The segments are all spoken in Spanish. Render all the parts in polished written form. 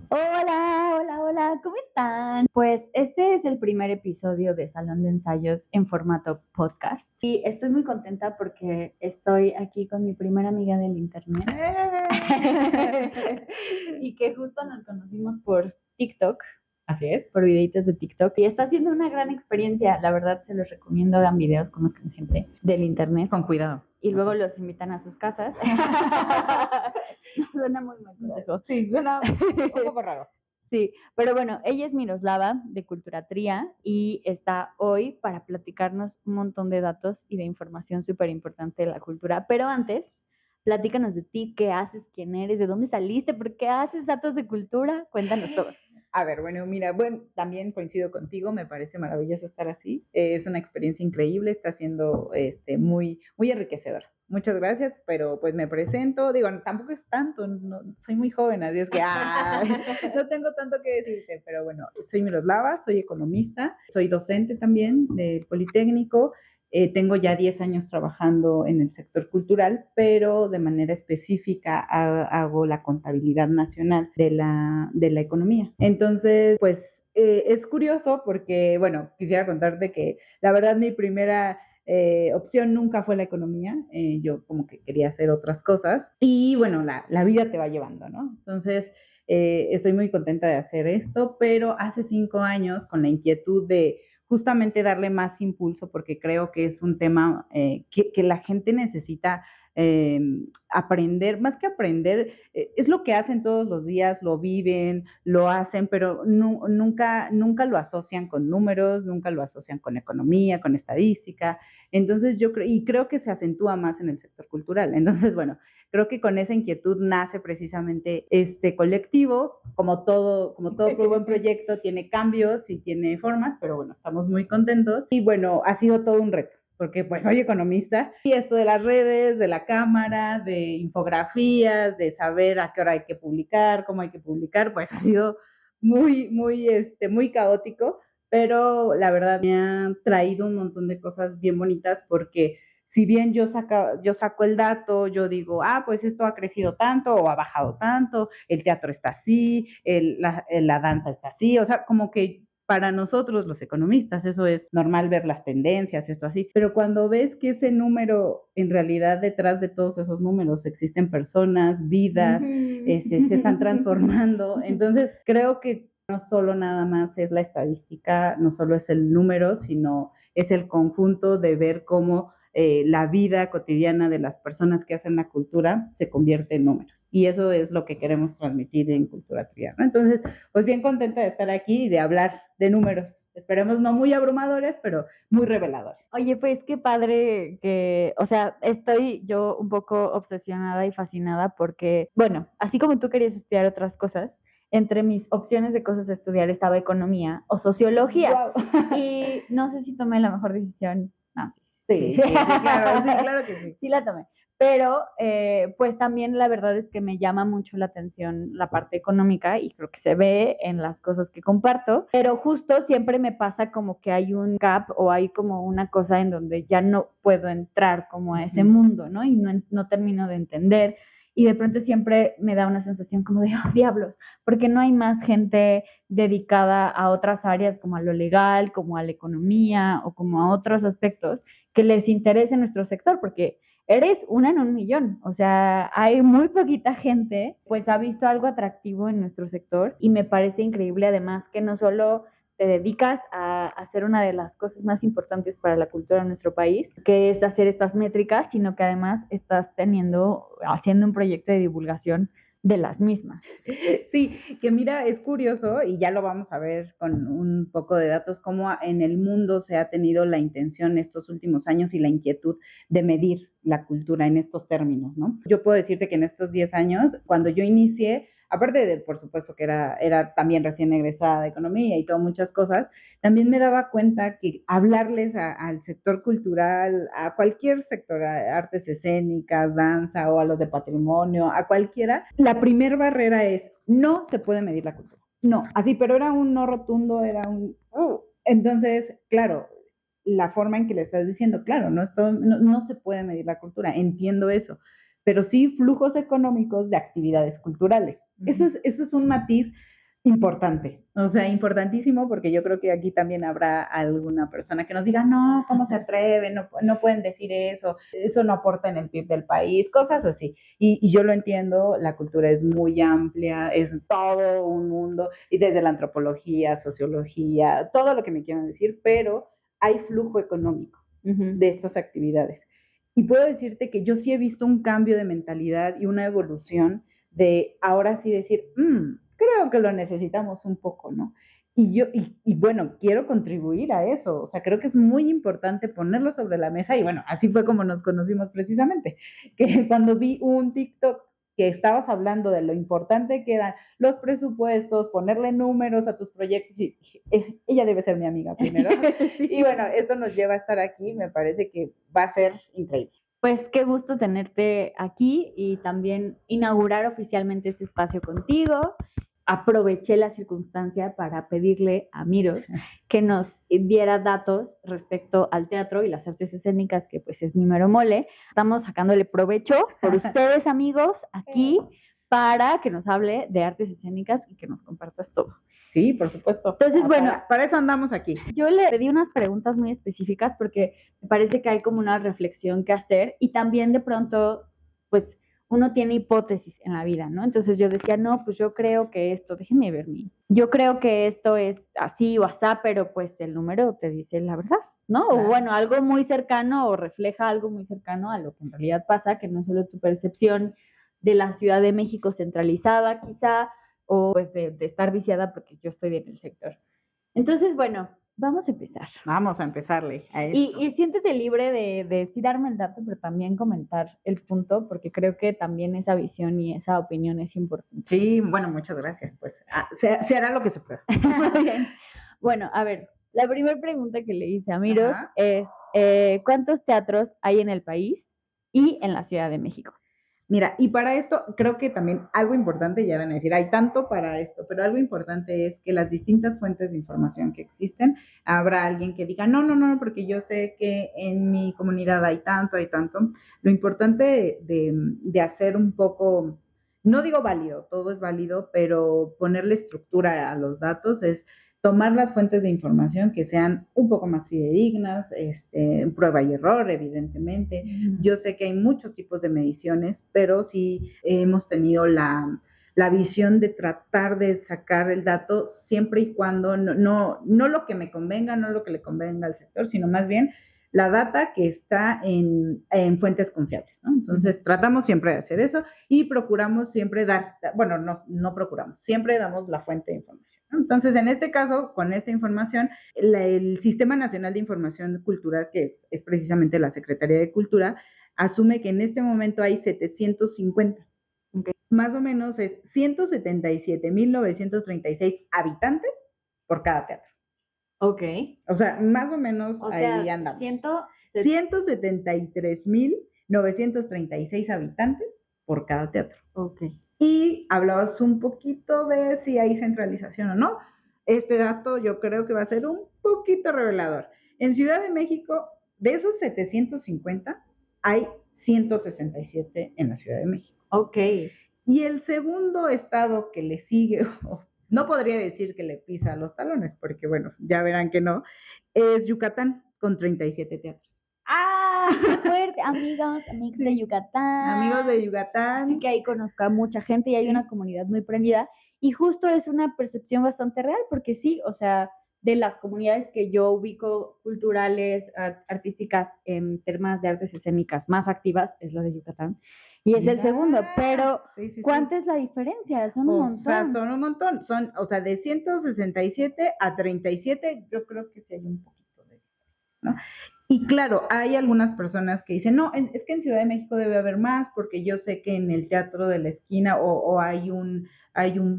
Hola, hola, hola, ¿cómo están? Pues este es el primer episodio de Salón de Ensayos en formato podcast y estoy muy contenta porque estoy aquí con mi primera amiga del internet y que justo nos conocimos por TikTok. Así es. Por videitos de TikTok y está siendo una gran experiencia. La verdad se los recomiendo, hagan videos, conozcan gente del internet. Con cuidado. Y luego los invitan a sus casas. Suena muy mal consejo. Sí, suena un poco raro. Sí, pero bueno, ella es Miroslava de Culturatría y está hoy para platicarnos un montón de datos y de información súper importante de la cultura. Pero antes, platícanos de ti, qué haces, quién eres, de dónde saliste, por qué haces datos de cultura. Cuéntanos todo. A ver, mira, también coincido contigo, me parece maravilloso estar así. Es una experiencia increíble, está siendo muy, muy enriquecedora. Muchas gracias, pero pues me presento, digo, tampoco es tanto, no, soy muy joven, así es que no tengo tanto que decirte, pero bueno, soy Miroslava, soy economista, soy docente también del Politécnico. Tengo ya 10 años trabajando en el sector cultural, pero de manera específica hago la contabilidad nacional de la economía. Entonces, pues es curioso porque, bueno, quisiera contarte que la verdad mi primera opción nunca fue la economía, yo como que quería hacer otras cosas y bueno, la vida te va llevando, ¿no? Entonces, estoy muy contenta de hacer esto, pero hace 5 años con la inquietud de justamente darle más impulso porque creo que es un tema que la gente necesita aprender, más que aprender, es lo que hacen todos los días, lo viven, lo hacen, pero nunca lo asocian con números, nunca lo asocian con economía, con estadística. Entonces creo que se acentúa más en el sector cultural. Entonces, bueno, creo que con esa inquietud nace precisamente este colectivo. Como todo buen proyecto tiene cambios y tiene formas, pero bueno, estamos muy contentos. Y bueno, ha sido todo un reto porque pues soy economista y esto de las redes, de la cámara, de infografías, de saber a qué hora hay que publicar, cómo hay que publicar, pues ha sido muy caótico, pero la verdad me ha traído un montón de cosas bien bonitas porque si bien yo saco el dato, yo digo, pues esto ha crecido tanto o ha bajado tanto, el teatro está así, la danza está así, o sea, como que para nosotros los economistas eso es normal ver las tendencias, esto así, pero cuando ves que ese número, en realidad detrás de todos esos números existen personas, vidas, se están transformando, entonces creo que no solo nada más es la estadística, no solo es el número, sino es el conjunto de ver cómo la vida cotidiana de las personas que hacen la cultura se convierte en números. Y eso es lo que queremos transmitir en Culturatría, ¿no? Entonces, pues bien contenta de estar aquí y de hablar de números. Esperemos no muy abrumadores, pero muy reveladores. Oye, pues qué padre que, o sea, estoy yo un poco obsesionada y fascinada porque, bueno, así como tú querías estudiar otras cosas, entre mis opciones de cosas a estudiar estaba economía o sociología. Wow. Y no sé si tomé la mejor decisión. No, sí. Sí, claro que sí. Sí la tomé. Pero pues también la verdad es que me llama mucho la atención la parte económica y creo que se ve en las cosas que comparto, pero justo siempre me pasa como que hay un gap o hay como una cosa en donde ya no puedo entrar como a ese mundo, ¿no? Y no termino de entender y de pronto siempre me da una sensación como de, oh, diablos, porque no hay más gente dedicada a otras áreas como a lo legal, como a la economía o como a otros aspectos que les interese nuestro sector, porque eres una en un millón, o sea, hay muy poquita gente, pues ha visto algo atractivo en nuestro sector y me parece increíble además que no solo te dedicas a hacer una de las cosas más importantes para la cultura de nuestro país, que es hacer estas métricas, sino que además estás haciendo un proyecto de divulgación de las mismas. Sí, que mira, es curioso y ya lo vamos a ver con un poco de datos, cómo en el mundo se ha tenido la intención estos últimos años y la inquietud de medir la cultura en estos términos, ¿no? Yo puedo decirte que en estos 10 años, cuando yo inicié, aparte de, por supuesto, que era también recién egresada de economía y todo muchas cosas, también me daba cuenta que hablarles al sector cultural, a cualquier sector, a artes escénicas, danza o a los de patrimonio, a cualquiera, la primer barrera es, no se puede medir la cultura. No, así, pero era un no rotundo, era un... Entonces, claro, la forma en que le estás diciendo, claro, no se puede medir la cultura, entiendo eso, pero sí flujos económicos de actividades culturales. Eso es un matiz Importante, o sea, importantísimo, porque yo creo que aquí también habrá alguna persona que nos diga, no, ¿cómo se atreven? No, no pueden decir eso no aporta en el PIB del país, cosas así. Y yo lo entiendo, la cultura es muy amplia, es todo un mundo, y desde la antropología, sociología, todo lo que me quieran decir, pero hay flujo económico de estas actividades. Y puedo decirte que yo sí he visto un cambio de mentalidad y una evolución de ahora sí decir, creo que lo necesitamos un poco, ¿no? Y bueno, quiero contribuir a eso, o sea, creo que es muy importante ponerlo sobre la mesa y bueno, así fue como nos conocimos precisamente, que cuando vi un TikTok que estabas hablando de lo importante que eran los presupuestos, ponerle números a tus proyectos, y ella debe ser mi amiga primero, y bueno, esto nos lleva a estar aquí, me parece que va a ser increíble. Pues qué gusto tenerte aquí y también inaugurar oficialmente este espacio contigo. Aproveché la circunstancia para pedirle a Miros que nos diera datos respecto al teatro y las artes escénicas, que pues es mi mero mole. Estamos sacándole provecho por ustedes, amigos, aquí para que nos hable de artes escénicas y que nos compartas todo. Sí, por supuesto. Entonces, bueno, para eso andamos aquí. Yo le pedí unas preguntas muy específicas porque me parece que hay como una reflexión que hacer y también de pronto, pues, uno tiene hipótesis en la vida, ¿no? Entonces yo decía, no, pues yo creo que esto, déjenme ver yo creo que esto es así o asá, pero pues el número te dice la verdad, ¿no? Claro. O bueno, algo muy cercano o refleja algo muy cercano a lo que en realidad pasa, que no es solo tu percepción de la Ciudad de México centralizada quizá, o pues de estar viciada porque yo estoy en el sector. Entonces, bueno, vamos a empezar. Vamos a empezarle a esto. Y siéntete libre de sí darme el dato, pero también comentar el punto, porque creo que también esa visión y esa opinión es importante. Sí, bueno, muchas gracias. Pues se hará lo que se pueda. Muy bien. Bueno, a ver, la primera pregunta que le hice a Miros es, ¿cuántos teatros hay en el país y en la Ciudad de México? Mira, y para esto creo que también algo importante, ya van a decir, hay tanto para esto, pero algo importante es que las distintas fuentes de información que existen, habrá alguien que diga, no, porque yo sé que en mi comunidad hay tanto. Lo importante de hacer un poco, no digo válido, todo es válido, pero ponerle estructura a los datos es tomar las fuentes de información que sean un poco más fidedignas, prueba y error, evidentemente. Yo sé que hay muchos tipos de mediciones, pero sí hemos tenido la visión de tratar de sacar el dato siempre y cuando no lo que me convenga, no lo que le convenga al sector, sino más bien la data que está en fuentes confiables, ¿no? Entonces, tratamos siempre de hacer eso y procuramos siempre no procuramos, siempre damos la fuente de información. Entonces, en este caso, con esta información, el Sistema Nacional de Información Cultural, que es precisamente la Secretaría de Cultura, asume que en este momento hay 750. Okay. Más o menos es 177,936 habitantes por cada teatro. Ok. O sea, más o menos ahí andamos. 173,936 habitantes por cada teatro. Ok. Y hablabas un poquito de si hay centralización o no. Este dato yo creo que va a ser un poquito revelador. En Ciudad de México, de esos 750, hay 167 en la Ciudad de México. Ok. Y el segundo estado que le sigue, no podría decir que le pisa los talones, porque bueno, ya verán que no, es Yucatán, con 37 teatros. ¡Ah! ¡Qué fuerte! Amigos sí. De Yucatán. Amigos de Yucatán. Que ahí conozco a mucha gente y hay una comunidad muy prendida. Y justo es una percepción bastante real, porque sí, o sea, de las comunidades que yo ubico culturales, artísticas, en temas de artes escénicas más activas, es la de Yucatán. Y es el segundo, pero ¿cuánta es la diferencia? Son un montón. O sea, son un montón. O sea, de 167 a 37, yo creo que sí hay un poquito de, ¿no? Y claro, hay algunas personas que dicen, no, es que en Ciudad de México debe haber más, porque yo sé que en el teatro de la esquina o hay un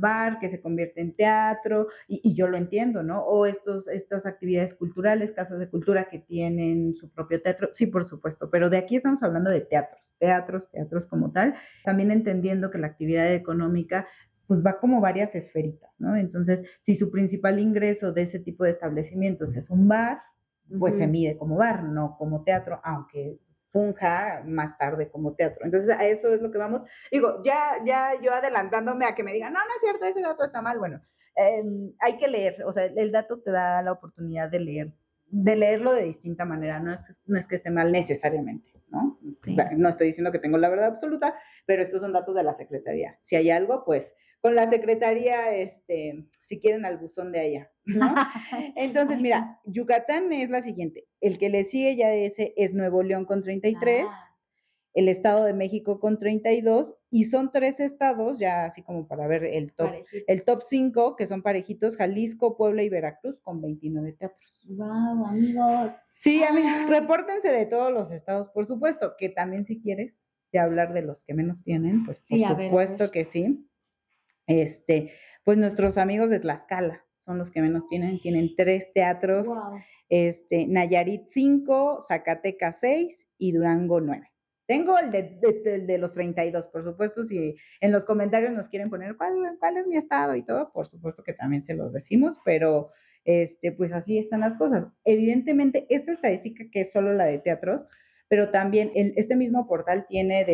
bar que se convierte en teatro, y yo lo entiendo, ¿no? O estas actividades culturales, casas de cultura que tienen su propio teatro, sí, por supuesto, pero de aquí estamos hablando de teatros como tal, también entendiendo que la actividad económica pues va como varias esferitas, ¿no? Entonces, si su principal ingreso de ese tipo de establecimientos es un bar, pues se mide como bar, no como teatro, aunque funja más tarde como teatro. Entonces, a eso es lo que vamos. Digo, ya yo adelantándome a que me digan, no es cierto, ese dato está mal. Bueno, hay que leer, o sea, el dato te da la oportunidad de leerlo de distinta manera, no es que esté mal necesariamente, ¿no? Sí. No estoy diciendo que tengo la verdad absoluta, pero estos son datos de la Secretaría. Si hay algo, pues con la Secretaría, si quieren al buzón de allá, ¿no? Entonces, mira, Yucatán es la siguiente. El que le sigue ya de ese es Nuevo León con 33, el Estado de México con 32, y son 3 estados, ya así como para ver el top 5, que son parejitos, Jalisco, Puebla y Veracruz, con 29 teatros. Wow, amigos. Sí, amigos, repórtense de todos los estados, por supuesto, que también si quieres de hablar de los que menos tienen, pues por supuesto que sí. Pues nuestros amigos de Tlaxcala son los que menos tienen 3 teatros, Wow. Nayarit 5, Zacatecas 6 y Durango 9. Tengo el de los 32, por supuesto, si en los comentarios nos quieren poner cuál es mi estado y todo, por supuesto que también se los decimos, pero pues así están las cosas. Evidentemente, esta estadística que es solo la de teatros, pero también este mismo portal tiene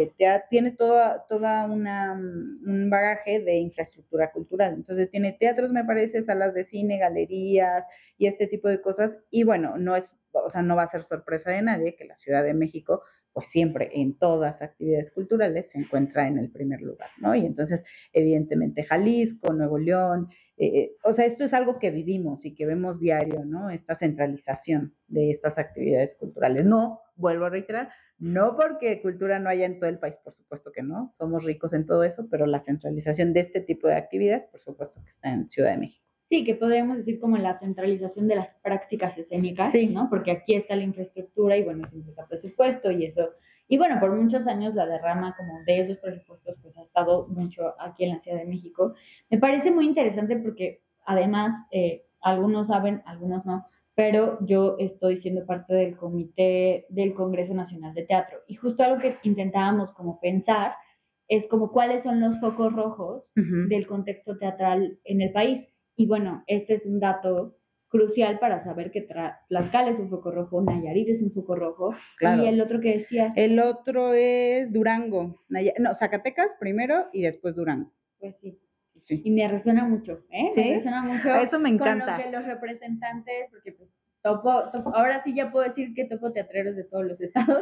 toda un bagaje de infraestructura cultural. Entonces tiene teatros, me parece, salas de cine, galerías y este tipo de cosas. Y bueno, no va a ser sorpresa de nadie que la Ciudad de México, pues siempre en todas actividades culturales se encuentra en el primer lugar, ¿no? Y entonces, evidentemente, Jalisco, Nuevo León, esto es algo que vivimos y que vemos diario, ¿no? Esta centralización de estas actividades culturales. No, vuelvo a reiterar, no porque cultura no haya en todo el país, por supuesto que no, somos ricos en todo eso, pero la centralización de este tipo de actividades, por supuesto que está en Ciudad de México. Sí, que podríamos decir como la centralización de las prácticas escénicas, sí, ¿no? Porque aquí está la infraestructura y bueno, siempre está presupuesto y eso. Y bueno, por muchos años la derrama como de esos presupuestos pues ha estado mucho aquí en la Ciudad de México. Me parece muy interesante porque además, algunos saben, algunos no, pero yo estoy siendo parte del comité del Congreso Nacional de Teatro y justo algo que intentábamos como pensar es como cuáles son los focos rojos del contexto teatral en el país. Y bueno, este es un dato crucial para saber que Tlaxcala es un foco rojo, Nayarit es un foco rojo. Claro. Y el otro que decías. El otro es Durango. Zacatecas primero y después Durango. Pues sí. Sí. Y me resuena mucho, ¿eh? ¿Sí? Me resuena mucho. Eso me encanta. Con lo que los representantes, porque pues topo, ahora sí ya puedo decir que topo teatreros de todos los estados.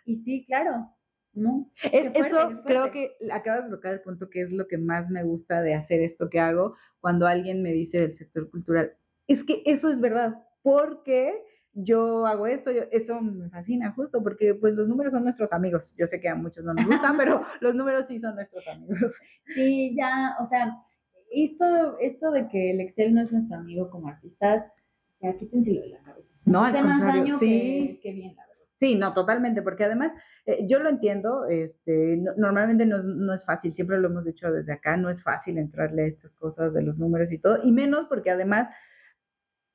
Y sí, claro. ¿No? Eso creo que acabas de tocar el punto que es lo que más me gusta de hacer esto que hago cuando alguien me dice del sector cultural. Es que eso es verdad, porque yo hago esto, eso me fascina justo porque pues los números son nuestros amigos. Yo sé que a muchos no nos gustan, pero los números sí son nuestros amigos. Sí, ya, o sea, esto de que el Excel no es nuestro amigo como artistas, ya quítenselo de la cabeza. No, al contrario, sí. Que bien, la verdad. Sí, no, totalmente, porque además yo lo entiendo, normalmente no es fácil, siempre lo hemos dicho desde acá, no es fácil entrarle a estas cosas de los números y todo, y menos porque además,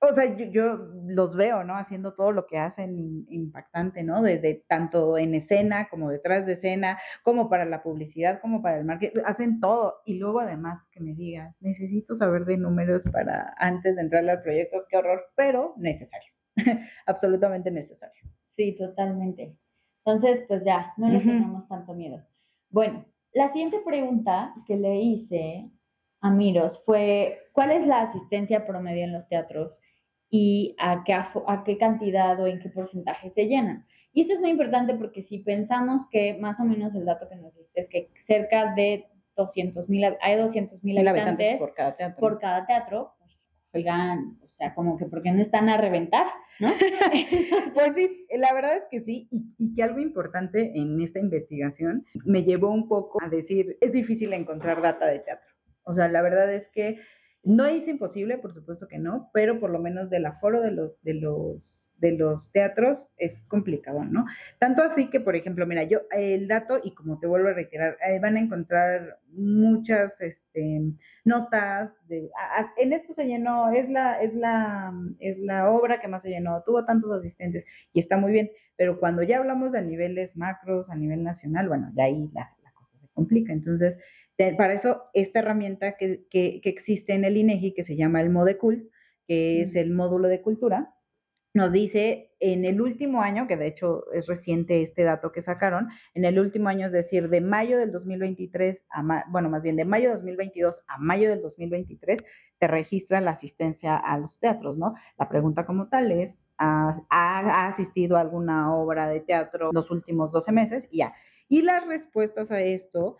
o sea, yo los veo, ¿no? Haciendo todo lo que hacen impactante, ¿no? Desde tanto en escena como detrás de escena, como para la publicidad, como para el marketing, hacen todo, y luego además que me digas, necesito saber de números para antes de entrarle al proyecto, qué horror, pero necesario, absolutamente necesario. Sí, totalmente. Entonces, pues ya, no le tenemos tanto miedo. Bueno, la siguiente pregunta que le hice a Miros fue, ¿cuál es la asistencia promedio en los teatros y a qué cantidad o en qué porcentaje se llenan? Y esto es muy importante porque si pensamos que más o menos el dato que nos diste es que cerca de 200,000 habitantes por cada teatro. Por cada teatro, pues, oigan, o sea, como que porque no están a reventar, ¿no? Pues sí, la verdad es que sí, y que algo importante en esta investigación me llevó un poco a decir, es difícil encontrar data de teatro. O sea, la verdad es que no es imposible, por supuesto que no, pero por lo menos del aforo de los teatros es complicado, ¿no? Tanto así que, por ejemplo, mira, yo el dato, y como te vuelvo a reiterar, van a encontrar muchas notas, en esto se llenó, es la obra que más se llenó, tuvo tantos asistentes, y está muy bien, pero cuando ya hablamos de niveles macros, a nivel nacional, bueno, de ahí la cosa se complica. Entonces, para eso, esta herramienta que existe en el INEGI, que se llama el MODECULT, que es el módulo de cultura, nos dice en el último año, que de hecho es reciente este dato que sacaron, en el último año, es decir, de mayo del 2023 bueno, más bien de mayo de 2022 a mayo del 2023, te registra la asistencia a los teatros, ¿no? La pregunta como tal es, ¿ha asistido a alguna obra de teatro los últimos 12 meses? Y ya. Y las respuestas a esto,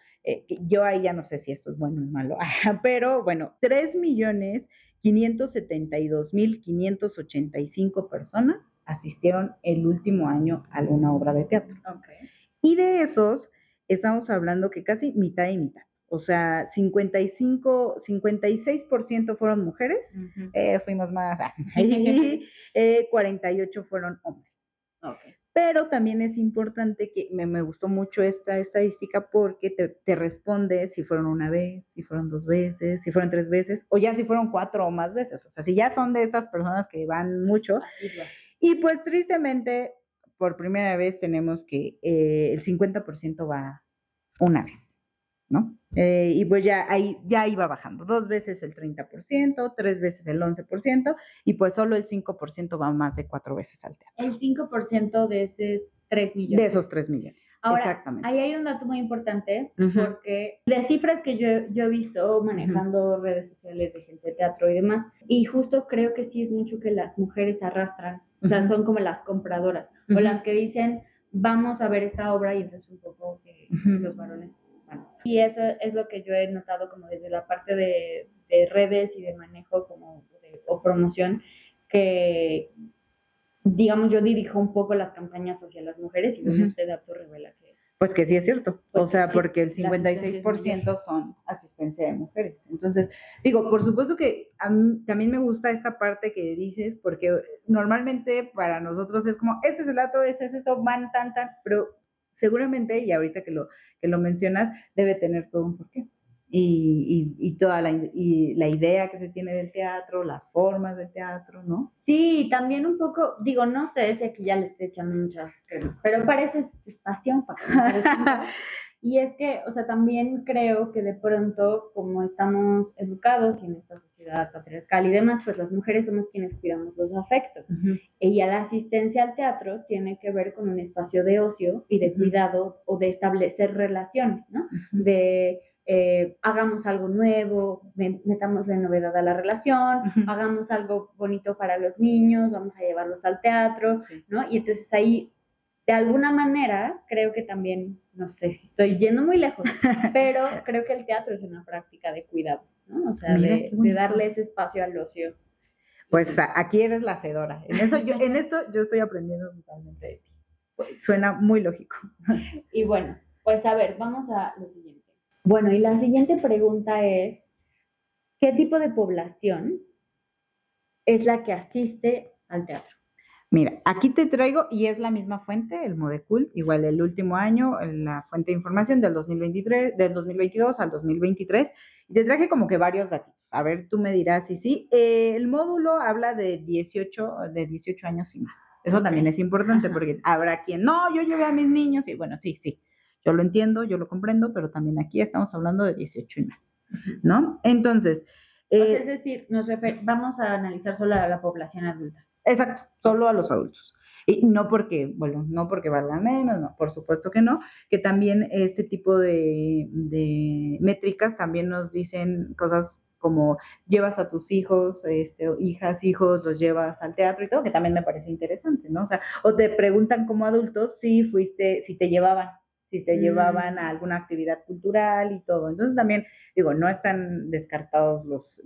yo ahí ya no sé si esto es bueno o malo, pero bueno, 3.572.585 personas asistieron el último año a alguna obra de teatro. Okay. Y de esos, estamos hablando que casi mitad y mitad. O sea, 56% fueron mujeres, fuimos más, y 48 fueron hombres. Okay. Pero también es importante que me gustó mucho esta estadística porque te responde si fueron una vez, si fueron 2 veces, si fueron 3 veces, o ya si fueron 4 o más veces. O sea, si ya son de estas personas que van mucho. Y pues tristemente, por primera vez tenemos que el 50% va una vez, ¿no? Y pues ya ahí ya iba bajando, 2 veces el 30%, 3 veces el 11%, y pues solo el 5% va más de 4 veces al teatro. El 5% de esos 3 millones. De esos 3 millones. Ahora, exactamente. Ahí hay un dato muy importante, porque las cifras que yo he visto manejando redes sociales de gente de teatro y demás, y justo creo que sí es mucho que las mujeres arrastran, o sea, son como las compradoras, o las que dicen, vamos a ver esta obra, y entonces un poco que los varones van. Y eso es lo que yo he notado como desde la parte de redes y de manejo como o promoción, que digamos, yo dirijo un poco las campañas hacia las mujeres, y este dato revela que... Pues que sí es cierto, pues o sea, porque el 56% son asistencia de mujeres. Entonces, digo, por supuesto que a mí también me gusta esta parte que dices, porque normalmente para nosotros es como, este es el dato, este es esto, van tan, pero seguramente, y ahorita que lo mencionas, debe tener todo un porqué. Y toda la idea que se tiene del teatro, las formas del teatro, ¿no? Sí, también un poco, digo, no sé si aquí ya le estoy echando muchas, pero parece pasión para y es que, o sea, también creo que de pronto, como estamos educados y en esta sociedad patriarcal y demás, pues las mujeres somos quienes cuidamos los afectos. Y ya la asistencia al teatro tiene que ver con un espacio de ocio y de cuidado o de establecer relaciones, ¿no? De hagamos algo nuevo, metamos la novedad a la relación, hagamos algo bonito para los niños, vamos a llevarlos al teatro, ¿no? Y entonces ahí, de alguna manera, creo que también, no sé si estoy yendo muy lejos, pero creo que el teatro es una práctica de cuidados, ¿no? O sea, de darle ese espacio al ocio. Pues aquí eres la hacedora. En esto yo estoy aprendiendo totalmente de ti. Suena muy lógico. Y bueno, pues a ver, vamos a lo siguiente. Bueno, y la siguiente pregunta es, ¿qué tipo de población es la que asiste al teatro? Mira, aquí te traigo, y es la misma fuente, el Modecult, igual el último año, la fuente de información del 2023, del 2022 al 2023, y te traje como que varios datos. A ver, tú me dirás si sí. El módulo habla de 18 años y más. Eso también es importante, porque habrá quien, no, yo llevé a mis niños, y bueno, sí. Yo lo entiendo, yo lo comprendo, pero también aquí estamos hablando de 18 y más, ¿no? Entonces... es decir, vamos a analizar solo a la población adulta. Exacto, solo a los adultos. Y no porque valgan menos, no, por supuesto que no, que también este tipo de métricas también nos dicen cosas como llevas a tus hijos, hijas, hijos, los llevas al teatro y todo, que también me parece interesante, ¿no? O sea, o te preguntan como adultos si te llevaban a alguna actividad cultural y todo. Entonces también, digo, no están descartados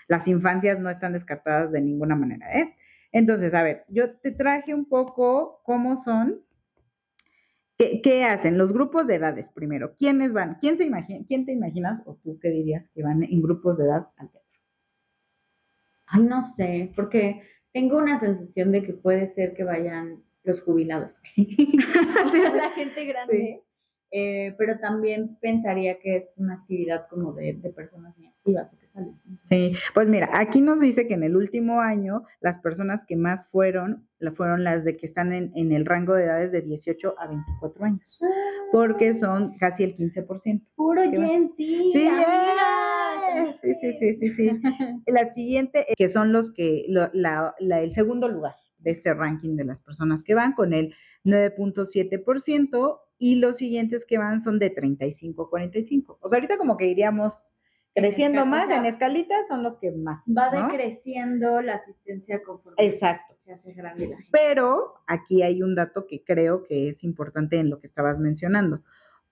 las infancias no están descartadas de ninguna manera, ¿eh? Entonces, a ver, yo te traje un poco cómo son, qué hacen los grupos de edades primero. ¿Quiénes van? ¿Quién te imaginas o tú qué dirías que van en grupos de edad al teatro? Ay, no sé, porque tengo una sensación de que puede ser que vayan los jubilados, la gente grande, pero también pensaría que es una actividad como de personas muy activas que salen. Sí, pues mira, aquí nos dice que en el último año las personas que más fueron las de que están en el rango de edades de 18 a 24 años, porque son casi el 15%. Puro Gen Z. Sí, sí. La siguiente, que son los que, el segundo lugar, de este ranking de las personas que van, con el 9.7%, y los siguientes que van son de 35 a 45. O sea, ahorita como que iríamos creciendo más, en escalitas son los que más. Va decreciendo la asistencia conforme Exacto. se hace grande la gente. Pero aquí hay un dato que creo que es importante en lo que estabas mencionando,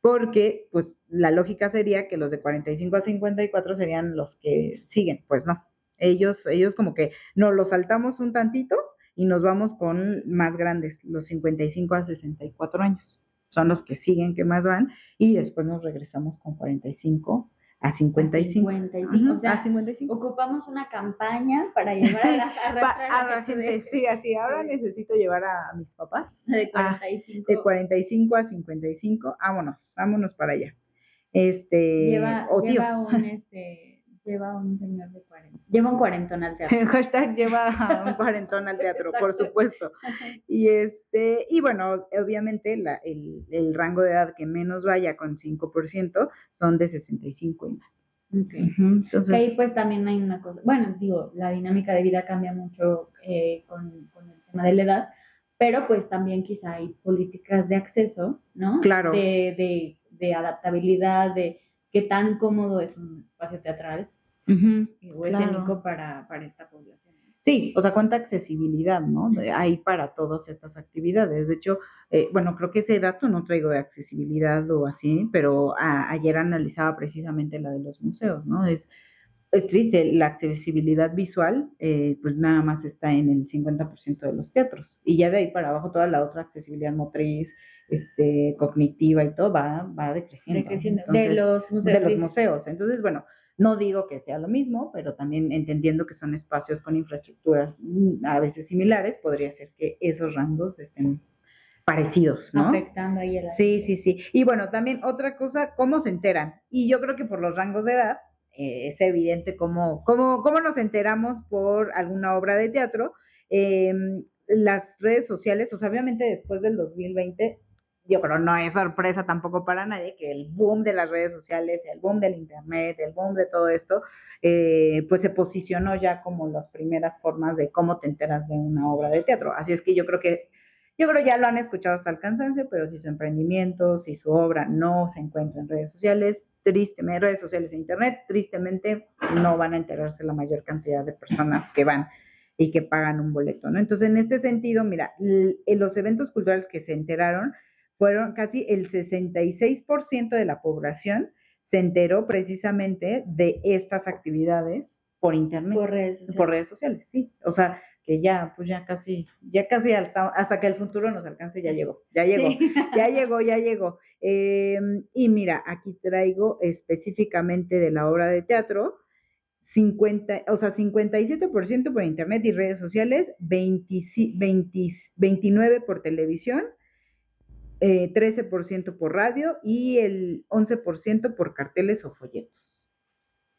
porque pues la lógica sería que los de 45 a 54 serían los que siguen, pues no. Ellos como que nos los saltamos un tantito y nos vamos con más grandes, los 55 a 64 años. Son los que siguen, que más van, y después nos regresamos con 45 a 55. A 55. O sea, a 55. Ocupamos una campaña para llevar sí, a la gente. Sí, así, ahora necesito llevar a mis papás. De 45. De 45 a 55, vámonos para allá. Lleva un señor de 40. Lleva un cuarentón al teatro. Hashtag lleva un cuarentón al teatro, por supuesto. Y bueno, obviamente el rango de edad que menos vaya con 5% son de 65 y más. Okay. Entonces, ahí pues también hay una cosa, bueno, digo, la dinámica de vida cambia mucho con el tema de la edad, pero pues también quizá hay políticas de acceso, ¿no? Claro. De adaptabilidad, de qué tan cómodo es un espacio teatral o escénico para esta población. Sí, o sea, cuánta accesibilidad, ¿no? Hay para todas estas actividades. De hecho, bueno, creo que ese dato no traigo de accesibilidad o así, pero ayer analizaba precisamente la de los museos, ¿no? Es triste, la accesibilidad visual, pues nada más está en el 50% de los teatros. Y ya de ahí para abajo toda la otra accesibilidad motriz, cognitiva y todo va decreciendo. Entonces, de los museos. Entonces, bueno, no digo que sea lo mismo, pero también entendiendo que son espacios con infraestructuras a veces similares, podría ser que esos rangos estén parecidos, ¿no? Afectando ahí el Sí. Y bueno, también otra cosa, ¿cómo se enteran? Y yo creo que por los rangos de edad, es evidente cómo nos enteramos por alguna obra de teatro. Las redes sociales, o sea, obviamente después del 2020, yo creo no es sorpresa tampoco para nadie que el boom de las redes sociales, el boom del internet, el boom de todo esto, pues se posicionó ya como las primeras formas de cómo te enteras de una obra de teatro. Así es que yo creo ya lo han escuchado hasta el cansancio, pero si su emprendimiento, si su obra no se encuentra en redes sociales, tristemente, redes sociales e internet, tristemente no van a enterarse la mayor cantidad de personas que van y que pagan un boleto, ¿no? Entonces, en este sentido, mira, en los eventos culturales que se enteraron fueron casi el 66% de la población se enteró precisamente de estas actividades por internet, por redes sociales, sí. O sea, que ya casi hasta que el futuro nos alcance, ya llegó. Y mira, aquí traigo específicamente de la obra de teatro, 57% por internet y redes sociales, 29% por televisión, 13% por radio y el 11% por carteles o folletos.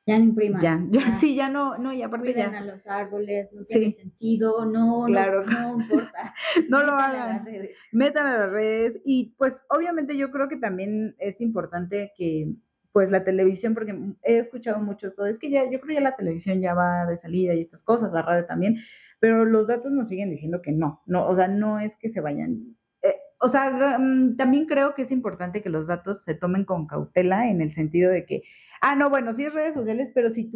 Ya no impriman. Sí, ya no, y aparte cuiden a los árboles, no tiene sentido, no importa. No lo hagan. Metan a las redes. Y pues obviamente yo creo que también es importante que pues la televisión, porque he escuchado mucho esto, es que yo creo que ya la televisión ya va de salida y estas cosas, la radio también, pero los datos nos siguen diciendo que no, o sea, no es que se vayan. O sea, también creo que es importante que los datos se tomen con cautela en el sentido de que, no, bueno, sí es redes sociales, pero si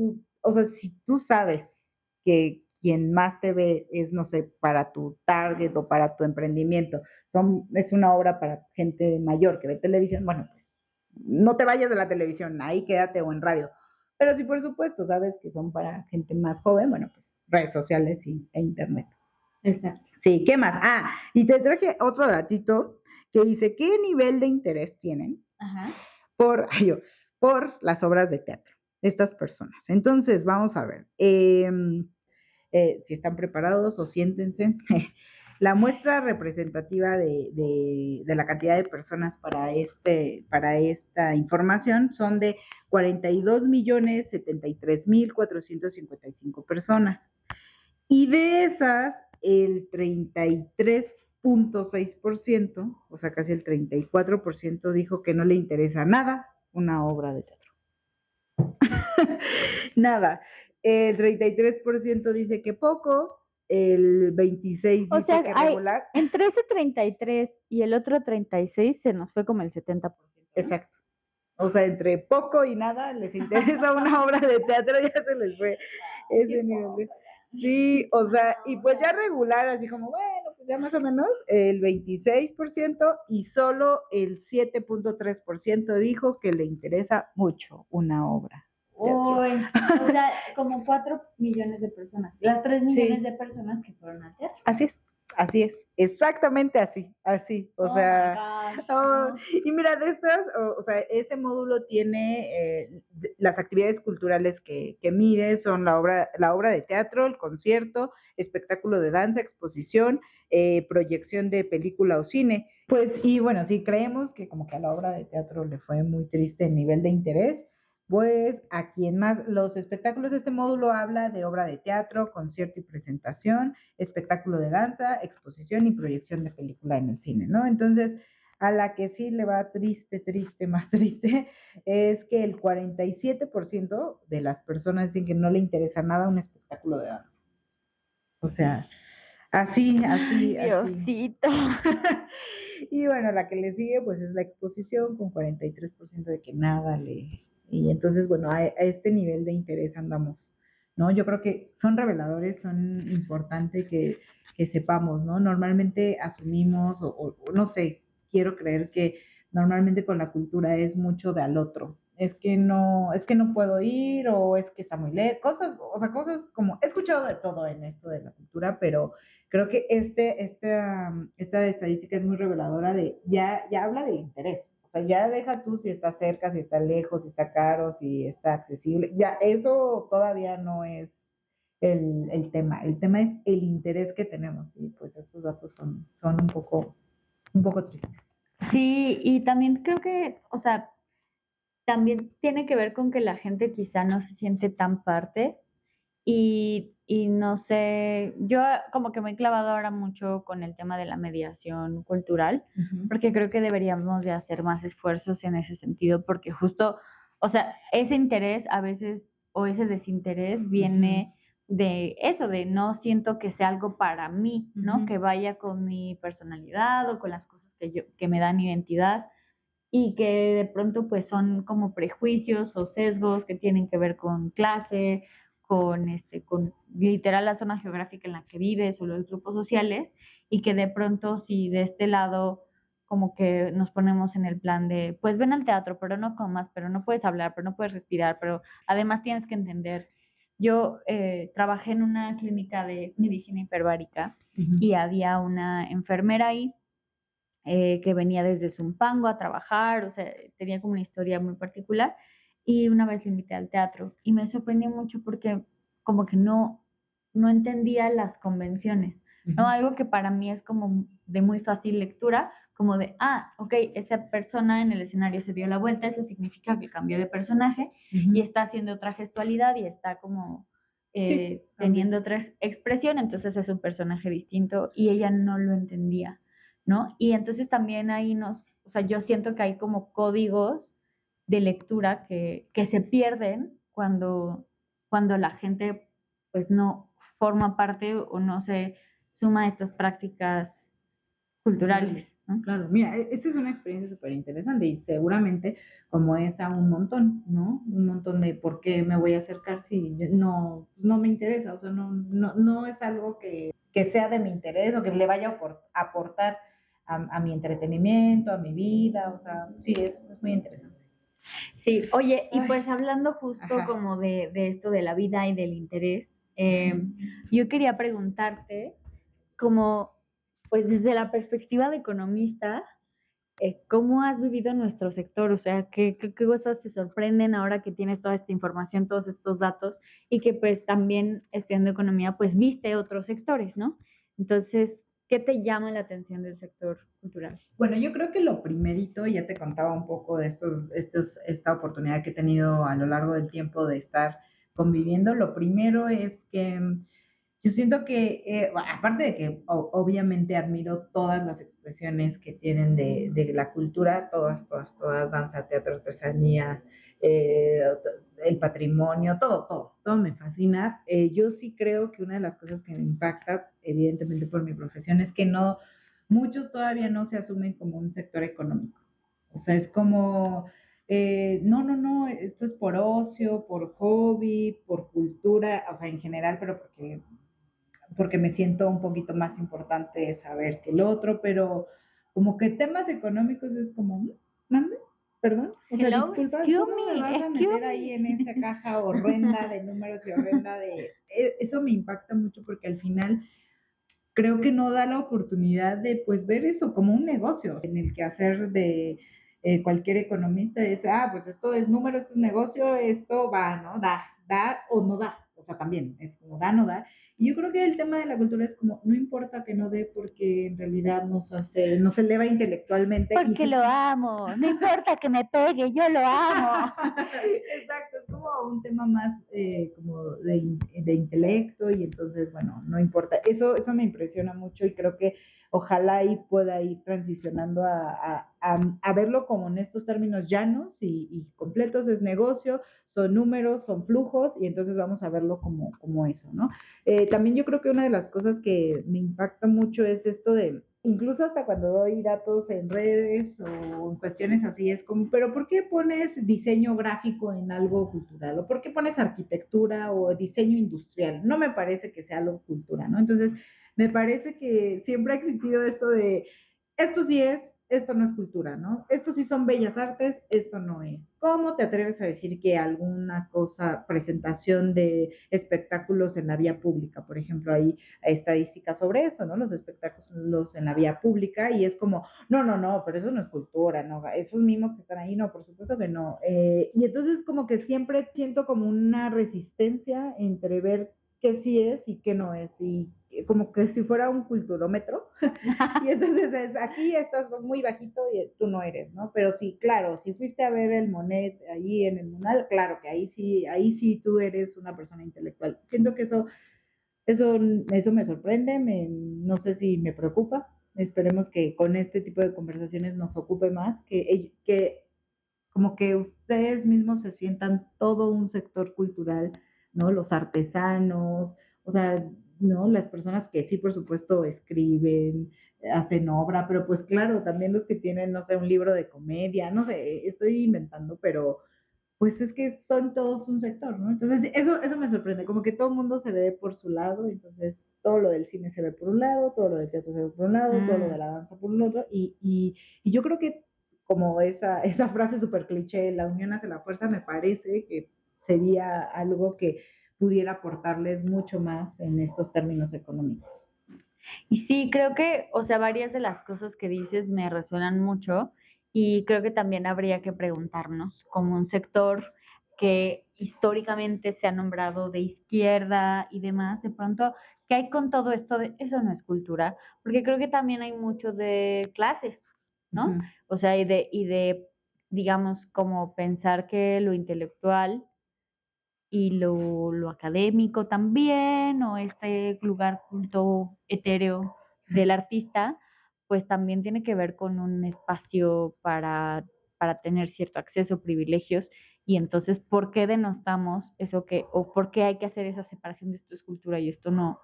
tú sabes que quien más te ve es, no sé, para tu target o para tu emprendimiento, es una obra para gente mayor que ve televisión, bueno, pues no te vayas de la televisión, ahí quédate o en radio. Pero si por supuesto sabes que son para gente más joven, bueno, pues redes sociales e internet. Exacto. Sí, ¿qué más? Y te traje otro datito que dice, ¿qué nivel de interés tienen por las obras de teatro estas personas? Entonces, vamos a ver, si están preparados o siéntense. La muestra representativa de la cantidad de personas para esta información son de 42.073.455 personas. Y de esas, el 33.6%, o sea, casi el 34%, dijo que no le interesa nada una obra de teatro. Nada. El 33% dice que poco, el 26 O dice sea, que hay, regular. entre ese 33 y el otro 36 se nos fue como el 70%, ¿no? Exacto. O sea, entre poco y nada les interesa una obra de teatro, ya se les fue ese nivel. Sí, o sea, y pues ya regular, así como, bueno, pues ya más o menos, el 26% y solo el 7.3% dijo que le interesa mucho una obra. Uy, o sea, como 4 millones de personas, las 3 millones Sí. de personas que fueron al teatro. Así es, exactamente así, o sea, my gosh, oh, no. y mira, de estas, o sea, este módulo tiene las actividades culturales que mide, son la obra de teatro, el concierto, espectáculo de danza, exposición, proyección de película o cine, pues, y bueno, sí creemos que como que a la obra de teatro le fue muy triste el nivel de interés, pues a quien más, los espectáculos de este módulo habla de obra de teatro, concierto y presentación, espectáculo de danza, exposición y proyección de película en el cine, ¿no? Entonces, a la que sí le va triste, más triste, es que el 47% de las personas dicen que no le interesa nada un espectáculo de danza. O sea, así. Diosito. Y bueno, la que le sigue pues es la exposición con 43% de que nada le... Y entonces, bueno, a este nivel de interés andamos, ¿no? Yo creo que son reveladores, son importantes que sepamos, ¿no? Normalmente asumimos, o no sé, quiero creer que normalmente con la cultura es mucho de al otro. Es que no puedo ir, o es que está muy lejos, cosas, o sea, cosas como, he escuchado de todo en esto de la cultura, pero creo que esta estadística es muy reveladora de, ya habla del interés. O sea, ya deja tú si está cerca, si está lejos, si está caro, si está accesible. Ya, eso todavía no es el tema. El tema es el interés que tenemos. Y pues estos datos son un poco tristes. Sí, y también creo que, o sea, también tiene que ver con que la gente quizá no se siente tan parte y no sé, yo como que me he clavado ahora mucho con el tema de la mediación cultural, porque creo que deberíamos de hacer más esfuerzos en ese sentido, porque justo, o sea, ese interés a veces o ese desinterés viene de eso, de no siento que sea algo para mí, ¿no? Que vaya con mi personalidad o con las cosas que me dan identidad y que de pronto pues son como prejuicios o sesgos que tienen que ver con clase, con literal la zona geográfica en la que vives o los grupos sociales, y que de pronto si de este lado como que nos ponemos en el plan de, pues ven al teatro, pero no comas, pero no puedes hablar, pero no puedes respirar, pero además tienes que entender. Yo trabajé en una clínica de medicina hiperbárica y había una enfermera ahí que venía desde Zumpango a trabajar, o sea, tenía como una historia muy particular. Y una vez le invité al teatro y me sorprendió mucho porque como que no entendía las convenciones, ¿no? Algo que para mí es como de muy fácil lectura, como de, ok, esa persona en el escenario se dio la vuelta, eso significa que cambió de personaje y está haciendo otra gestualidad y está como teniendo otra expresión, entonces es un personaje distinto y ella no lo entendía, ¿no? Y entonces también ahí o sea, yo siento que hay como códigos de lectura que se pierden cuando la gente pues no forma parte o no se suma a estas prácticas culturales, ¿no? Claro, mira, esta es una experiencia súper interesante y seguramente como esa un montón, ¿no? Un montón de por qué me voy a acercar si no me interesa, o sea, no es algo que sea de mi interés o que le vaya a aportar a mi entretenimiento, a mi vida, o sea, sí, es muy interesante. Sí, oye, y Ay, pues hablando justo ajá. como de esto de la vida y del interés, yo quería preguntarte como, pues desde la perspectiva de economista, ¿cómo has vivido nuestro sector? O sea, ¿qué cosas te sorprenden ahora que tienes toda esta información, todos estos datos y que pues también estudiando economía pues viste otros sectores, ¿no? Entonces, ¿qué te llama la atención del sector cultural? Bueno, yo creo que lo primerito, ya te contaba un poco de esta oportunidad que he tenido a lo largo del tiempo de estar conviviendo. Lo primero es que yo siento que, aparte de que obviamente admiro todas las expresiones que tienen de la cultura, todas, danza, teatro, artesanías, eh, el patrimonio, todo me fascina. Yo sí creo que una de las cosas que me impacta, evidentemente por mi profesión, es que no, muchos todavía no se asumen como un sector económico. O sea, es como, no, esto es por ocio, por hobby, por cultura, o sea, en general, pero porque me siento un poquito más importante saber que el otro, pero como que temas económicos es como, ¿mande? Perdón, o sea, Hello, disculpa, excuse ¿cómo me me, vas a excuse meter ahí en esa me. caja horrenda de números y horrenda de... Eso me impacta mucho porque al final creo que no da la oportunidad de pues ver eso como un negocio en el que hacer de cualquier economista es, pues esto es número, esto es negocio, esto va, ¿no? Da o no da, o sea, también es como da, no da. Y yo creo que el tema de la cultura es como, no importa que no dé porque en realidad nos eleva intelectualmente y Porque lo amo, no importa que me pegue, yo lo amo. exacto, es como un tema más como de intelecto y entonces, bueno, no importa. Eso me impresiona mucho y creo que ojalá ahí pueda ir transicionando a verlo como en estos términos llanos y completos, es negocio, son números, son flujos y entonces vamos a verlo como eso, ¿no? También yo creo que una de las cosas que me impacta mucho es esto de incluso hasta cuando doy datos en redes o en cuestiones así, es como, pero ¿por qué pones diseño gráfico en algo cultural? ¿O por qué pones arquitectura o diseño industrial? No me parece que sea algo cultura, ¿no? Entonces, me parece que siempre ha existido esto de, esto sí es, esto no es cultura, ¿no? Esto sí son bellas artes, esto no es. ¿Cómo te atreves a decir que alguna cosa, presentación de espectáculos en la vía pública, por ejemplo, hay estadísticas sobre eso, ¿no? Los espectáculos en la vía pública y es como, no, pero eso no es cultura, ¿no? Esos mismos que están ahí, no, por supuesto que no. Y entonces como que siempre siento como una resistencia entre ver qué sí es y qué no es, y como que si fuera un culturómetro, y entonces es, aquí estás muy bajito y tú no eres, ¿no? Pero sí, claro, si fuiste a ver el Monet ahí en el Munal, claro que ahí sí tú eres una persona intelectual. Siento que eso me sorprende, no sé si me preocupa. Esperemos que con este tipo de conversaciones nos ocupe más, que como que ustedes mismos se sientan todo un sector cultural, ¿no? Los artesanos, o sea, ¿no? Las personas que sí, por supuesto, escriben, hacen obra, pero pues claro, también los que tienen, no sé, un libro de comedia, no sé, estoy inventando, pero pues es que son todos un sector, ¿no? Entonces, eso me sorprende, como que todo el mundo se ve por su lado, entonces todo lo del cine se ve por un lado, todo lo del teatro se ve por un lado, todo lo de la danza por un otro, y yo creo que como esa frase súper cliché, la unión hace la fuerza, me parece que sería algo que pudiera aportarles mucho más en estos términos económicos. Y sí, creo que, o sea, varias de las cosas que dices me resuenan mucho y creo que también habría que preguntarnos, como un sector que históricamente se ha nombrado de izquierda y demás, de pronto, ¿qué hay con todo esto de eso no es cultura? Porque creo que también hay mucho de clase, ¿no? Uh-huh. O sea, y de, digamos, como pensar que lo intelectual y lo académico también, o este lugar culto etéreo del artista, pues también tiene que ver con un espacio para tener cierto acceso, privilegios, y entonces, ¿por qué denostamos eso que, o por qué hay que hacer esa separación de esto es cultura y esto no?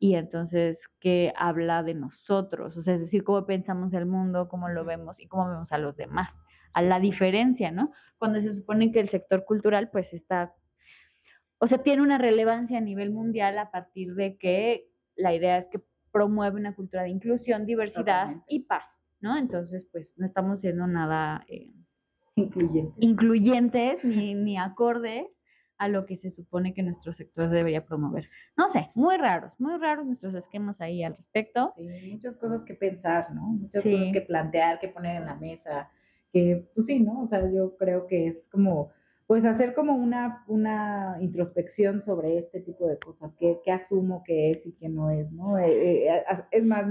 Y entonces, ¿qué habla de nosotros? O sea, es decir, cómo pensamos el mundo, cómo lo vemos y cómo vemos a los demás, a la diferencia, ¿no? Cuando se supone que el sector cultural, pues está, o sea, tiene una relevancia a nivel mundial a partir de que la idea es que promueve una cultura de inclusión, diversidad Totalmente. y paz, ¿no? Entonces, pues no estamos siendo nada Incluyente. incluyentes ni acordes a lo que se supone que nuestro sector debería promover. No sé, muy raros nuestros esquemas ahí al respecto. Sí, muchas cosas que pensar, ¿no? Muchas cosas que Sí, plantear, que poner en la mesa, que pues sí, ¿no? O sea, yo creo que es como, pues hacer como una introspección sobre este tipo de cosas, qué asumo que es y qué no es, ¿no? Es más,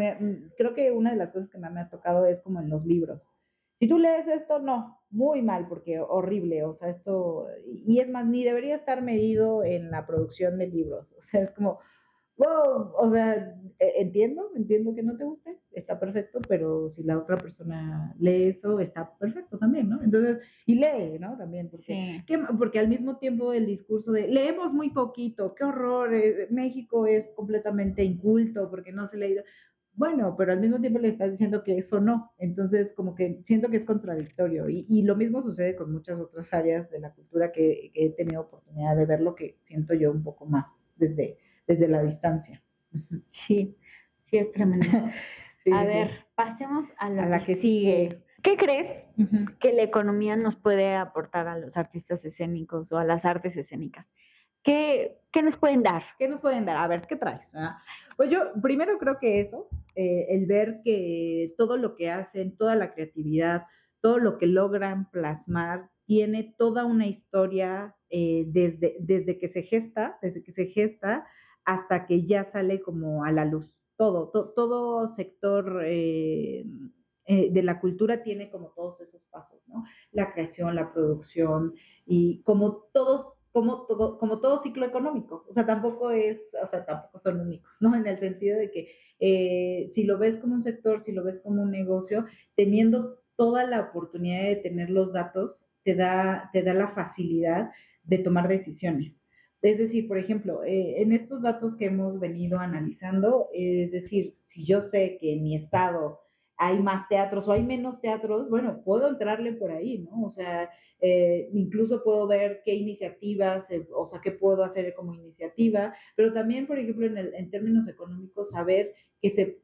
creo que una de las cosas que más me ha tocado es como en los libros. Si tú lees esto, no, muy mal, porque horrible, o sea, esto, y es más, ni debería estar medido en la producción de libros, o sea, es como, wow, o sea, entiendo que no te guste, está perfecto, pero si la otra persona lee eso, está perfecto también, ¿no? Entonces, y lee, ¿no? También, Sí, porque al mismo tiempo el discurso de leemos muy poquito, qué horror, México es completamente inculto porque no se lee. Bueno, pero al mismo tiempo le estás diciendo que eso no. Entonces, como que siento que es contradictorio. Y lo mismo sucede con muchas otras áreas de la cultura que he tenido oportunidad de verlo, que siento yo un poco más desde la distancia. sí, sí es tremendo. Sí, A sí, ver, sí. pasemos a A lo la que que sigue. ¿Qué crees Ujú. que la economía nos puede aportar a los artistas escénicos o a las artes escénicas? ¿Qué nos pueden dar? ¿Qué nos pueden dar? A ver, ¿qué traes? Pues yo primero creo que eso, el ver que todo lo que hacen, toda la creatividad, todo lo que logran plasmar, tiene toda una historia desde que se gesta hasta que ya sale como a la luz. Todo sector de la cultura tiene como todos esos pasos, ¿no? La creación, la producción, y como todo ciclo económico, o sea, tampoco son únicos, ¿no? En el sentido de que si lo ves como un sector, si lo ves como un negocio, teniendo toda la oportunidad de tener los datos, te da la facilidad de tomar decisiones. Es decir, por ejemplo, en estos datos que hemos venido analizando, es decir, si yo sé que en mi estado hay más teatros o hay menos teatros, bueno, puedo entrarle por ahí, ¿no? O sea, incluso puedo ver qué iniciativas, o sea, qué puedo hacer como iniciativa, pero también, por ejemplo, en términos económicos, saber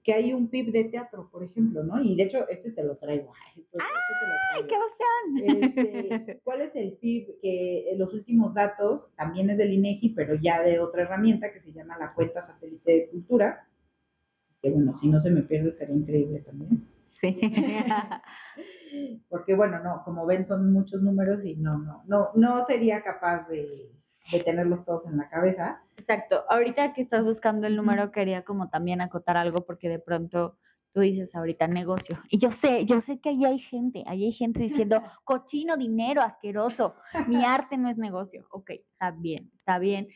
que hay un PIB de teatro, por ejemplo, ¿no? Y de hecho, este te lo traigo. Este te lo ¡Ay, traigo. qué emoción! ¿Cuál es el PIB? Que los últimos datos también es del INEGI, pero ya de otra herramienta que se llama la cuenta satélite de cultura, que bueno, si no se me pierde estaría increíble también. Sí. Porque bueno, no, como ven son muchos números y no sería capaz de tenerlos todos en la cabeza. Exacto. Ahorita que estás buscando el número, quería como también acotar algo porque de pronto tú dices ahorita negocio. Y yo sé que ahí hay gente diciendo cochino, dinero, asqueroso, mi arte no es negocio. Ok, está bien, está bien.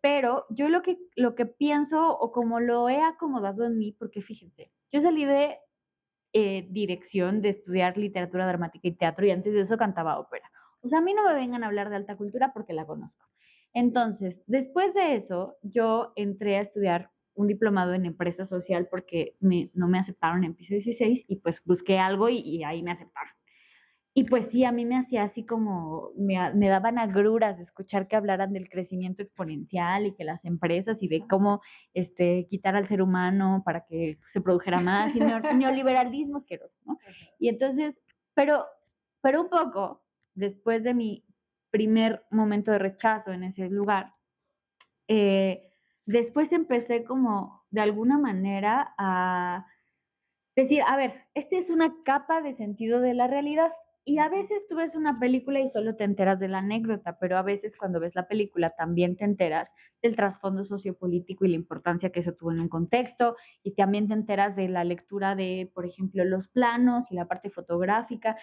Pero yo lo que pienso o como lo he acomodado en mí, porque fíjense, yo salí de dirección de estudiar literatura dramática y teatro y antes de eso cantaba ópera. O sea, a mí no me vengan a hablar de alta cultura porque la conozco. Entonces, después de eso, yo entré a estudiar un diplomado en empresa social porque no me aceptaron en piso 16 y pues busqué algo y ahí me aceptaron. Y pues sí, a mí me hacía así como, me daban agruras de escuchar que hablaran del crecimiento exponencial y que las empresas y de cómo quitar al ser humano para que se produjera más y neoliberalismo asqueroso, ¿no? Y entonces, pero, pero un poco, después de mi primer momento de rechazo en ese lugar, después empecé como de alguna manera a decir, a ver, esta es una capa de sentido de la realidad. Y a veces tú ves una película y solo te enteras de la anécdota, pero a veces cuando ves la película también te enteras del trasfondo sociopolítico y la importancia que eso tuvo en un contexto, y también te enteras de la lectura de, por ejemplo, los planos y la parte fotográfica.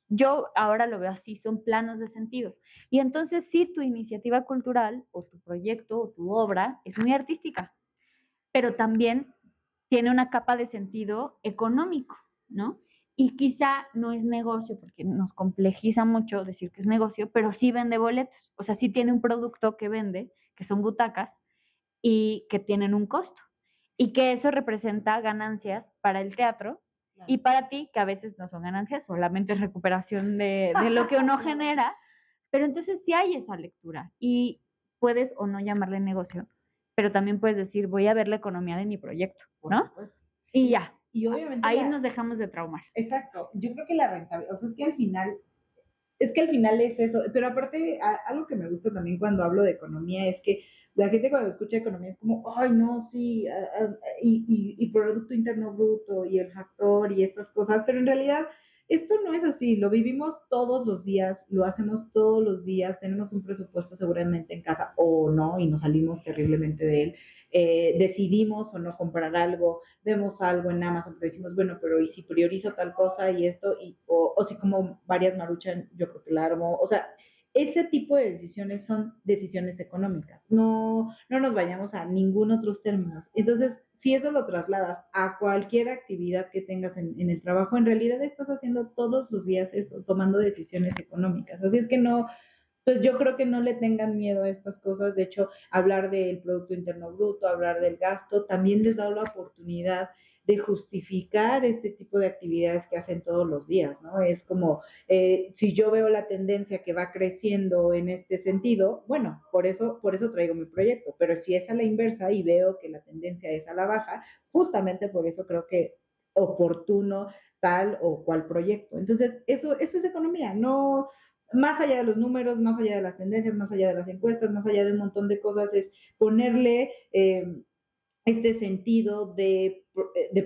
Yo ahora lo veo así, son planos de sentido. Y entonces sí, tu iniciativa cultural o tu proyecto o tu obra es muy artística, pero también tiene una capa de sentido económico, ¿no? Y quizá no es negocio, porque nos complejiza mucho decir que es negocio, pero sí vende boletos, o sea, sí tiene un producto que vende, que son butacas, y que tienen un costo, y que eso representa ganancias para el teatro y para ti, que a veces no son ganancias, solamente es recuperación de lo que uno genera, pero entonces sí hay esa lectura y puedes o no llamarle negocio, pero también puedes decir, voy a ver la economía de mi proyecto, ¿no? Y ya, Y obviamente ahí nos dejamos de traumar. exacto, yo creo que la rentabilidad, o sea, es que al final es eso, pero aparte, algo que me gusta también cuando hablo de economía es que la gente cuando escucha economía es como, ay, no, sí, y Producto Interno Bruto y el factor y estas cosas, pero en realidad esto no es así, lo vivimos todos los días, lo hacemos todos los días, tenemos un presupuesto seguramente en casa o no, y nos salimos terriblemente de él, decidimos o no comprar algo, vemos algo en Amazon, pero decimos, bueno, pero ¿y si priorizo tal cosa y esto? O si como varias maruchan, yo creo que la armo. O sea, ese tipo de decisiones son decisiones económicas, no nos vayamos a ningún otros términos. Entonces, si eso lo trasladas a cualquier actividad que tengas en el trabajo, en realidad estás haciendo todos los días eso, tomando decisiones económicas. Así es que no, pues yo creo que no le tengan miedo a estas cosas. De hecho, hablar del Producto Interno Bruto, hablar del gasto, también les da la oportunidad de justificar este tipo de actividades que hacen todos los días, ¿no? Es como, si yo veo la tendencia que va creciendo en este sentido, bueno, por eso traigo mi proyecto, pero si es a la inversa y veo que la tendencia es a la baja, justamente por eso creo que oportuno tal o cual proyecto. Entonces, eso es economía, no, más allá de los números, más allá de las tendencias, más allá de las encuestas, más allá de un montón de cosas, es ponerle este sentido de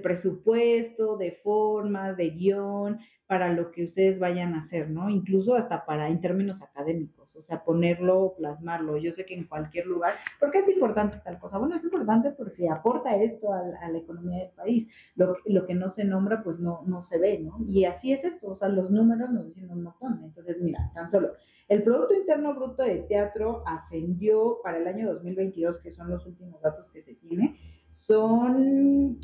presupuesto, de formas, de guión, para lo que ustedes vayan a hacer, ¿no? Incluso hasta para en términos académicos, o sea, ponerlo, plasmarlo. Yo sé que en cualquier lugar, ¿por qué es importante tal cosa? Bueno, es importante porque aporta esto a la economía del país. Lo que no se nombra, pues no se ve, ¿no? Y así es esto, o sea, los números nos dicen un montón. Entonces, mira, tan solo el Producto Interno Bruto de teatro ascendió para el año 2022, que son los últimos datos que se tiene, son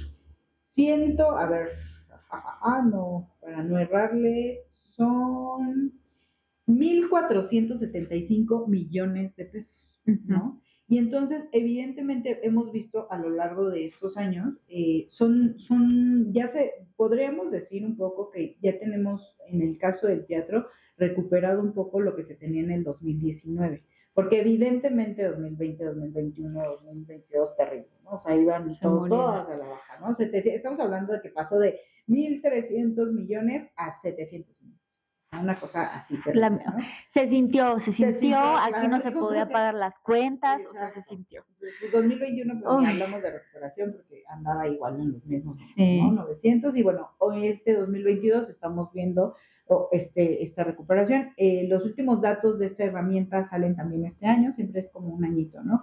a ver, no, para no errarle, son 1,475 millones de pesos, ¿no? Y entonces, evidentemente, hemos visto a lo largo de estos años, podríamos decir un poco que ya tenemos, en el caso del teatro, recuperado un poco lo que se tenía en el 2019. Porque evidentemente 2020, 2021, 2022, terrible, ¿no? O sea, iban todas a la baja, ¿no? Estamos hablando de que pasó de 1,300 millones a 700 millones. Una cosa así terrible, ¿no? Se sintió, aquí no se podía pagar las cuentas, exacto. O sea, se sintió. Pues 2021 pues ni hablamos de recuperación porque andaba igual en los mismos, sí. ¿No? 900, y bueno, hoy 2022 estamos viendo esta recuperación. Los últimos datos de esta herramienta salen también este año, siempre es como un añito, ¿no?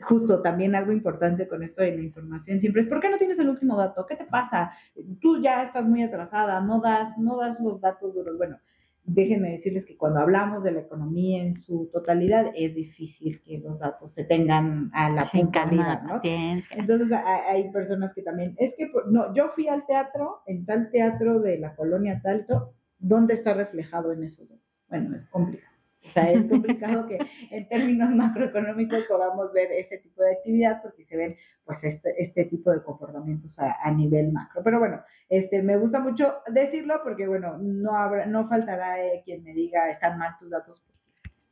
Justo también algo importante con esto de la información siempre es, ¿por qué no tienes el último dato? ¿Qué te pasa? Tú ya estás muy atrasada, no das los datos duros. Bueno, déjenme decirles que cuando hablamos de la economía en su totalidad, es difícil que los datos se tengan a la puntualidad, ¿no? Entonces hay personas que también, es que, no, yo fui al teatro, en tal teatro de la colonia Talto, ¿dónde está reflejado en esos datos? Bueno, es complicado. O sea, es complicado que en términos macroeconómicos podamos ver ese tipo de actividad porque se ven pues este tipo de comportamientos a nivel macro. Pero bueno, me gusta mucho decirlo porque bueno, no faltará quien me diga están mal tus datos,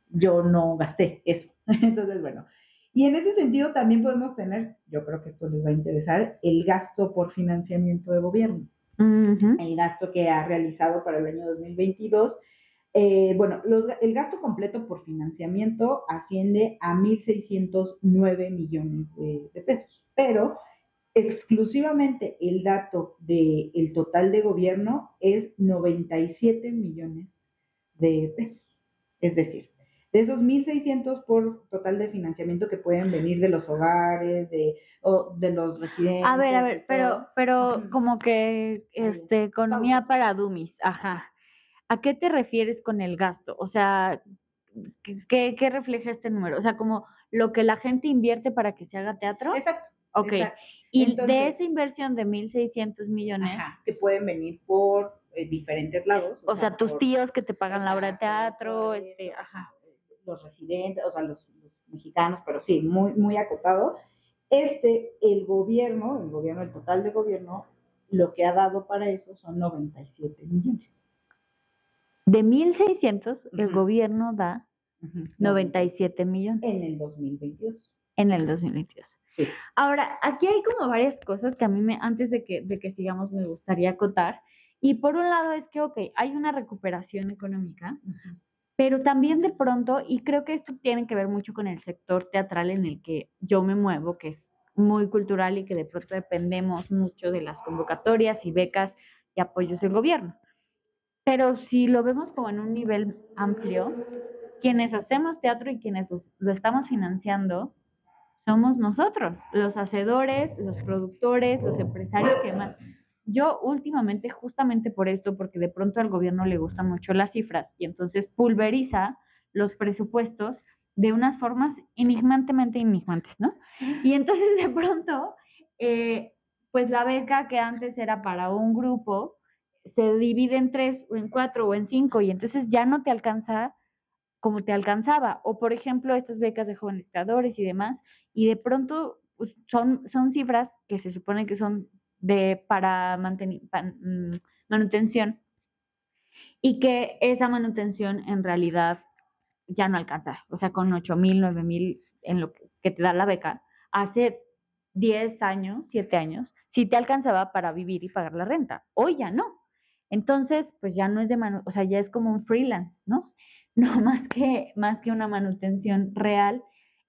yo no gasté eso. Entonces, bueno, y en ese sentido también podemos tener, yo creo que esto les va a interesar, el gasto por financiamiento de gobierno. Uh-huh. El gasto que ha realizado para el año 2022. Bueno, el gasto completo por financiamiento asciende a 1,609 millones de pesos, pero exclusivamente el dato del total de gobierno es 97 millones de pesos. Es decir, de esos 1,600 por total de financiamiento que pueden venir de los hogares, de los residentes. A ver, pero como que economía para dummies, ajá. ¿A qué te refieres con el gasto? O sea, ¿qué refleja este número? O sea, como lo que la gente invierte para que se haga teatro. Exacto. Ok. Exacto. Y entonces, de esa inversión de 1,600 millones. Ajá, que pueden venir por diferentes lados. O sea, tus tíos que te pagan la obra de teatro, ajá. Los residentes, o sea, los mexicanos, pero sí, muy, muy acotado. El gobierno, el total de gobierno, lo que ha dado para eso son 97 millones. De 1,600, uh-huh. El gobierno da 97 millones. En el 2022. En el 2022. Sí. Ahora, aquí hay como varias cosas que a mí, antes de que sigamos, me gustaría acotar. Y por un lado es que, ok, hay una recuperación económica, uh-huh. Pero también de pronto, y creo que esto tiene que ver mucho con el sector teatral en el que yo me muevo, que es muy cultural y que de pronto dependemos mucho de las convocatorias y becas y apoyos del gobierno. Pero si lo vemos como en un nivel amplio, quienes hacemos teatro y quienes lo estamos financiando somos nosotros, los hacedores, los productores, los empresarios y demás. Yo últimamente, justamente por esto, porque de pronto al gobierno le gustan mucho las cifras y entonces pulveriza los presupuestos de unas formas enigmantes, ¿no? Y entonces de pronto, pues la beca que antes era para un grupo, se divide en 3 o en 4 o en 5 y entonces ya no te alcanza como te alcanzaba. O por ejemplo, estas becas de jóvenes creadores y demás, y de pronto pues, son cifras que se supone que son para manutención y que esa manutención en realidad ya no alcanza. O sea, con 8,000, 9,000 en lo que te da la beca, hace 10 años, 7 años, sí te alcanzaba para vivir y pagar la renta. Hoy ya no. Entonces, pues ya no es o sea, ya es como un freelance, ¿no? No más que una manutención real.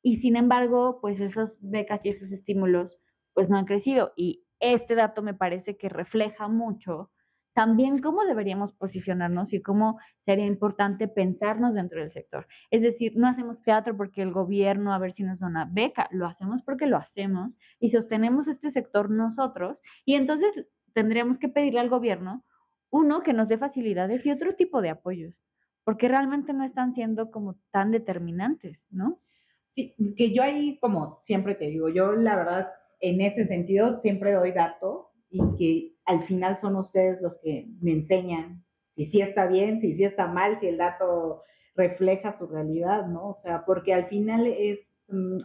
Y sin embargo, pues esas becas y esos estímulos, pues no han crecido. Y este dato me parece que refleja mucho también cómo deberíamos posicionarnos y cómo sería importante pensarnos dentro del sector. Es decir, no hacemos teatro porque el gobierno a ver si nos da una beca, lo hacemos porque lo hacemos y sostenemos este sector nosotros y entonces tendríamos que pedirle al gobierno, uno, que nos dé facilidades y otro tipo de apoyos, porque realmente no están siendo como tan determinantes, ¿no? Sí, que yo ahí, como siempre te digo, yo la verdad, en ese sentido, siempre doy dato y que al final son ustedes los que me enseñan si sí está bien, si sí está mal, si el dato refleja su realidad, ¿no? O sea, porque al final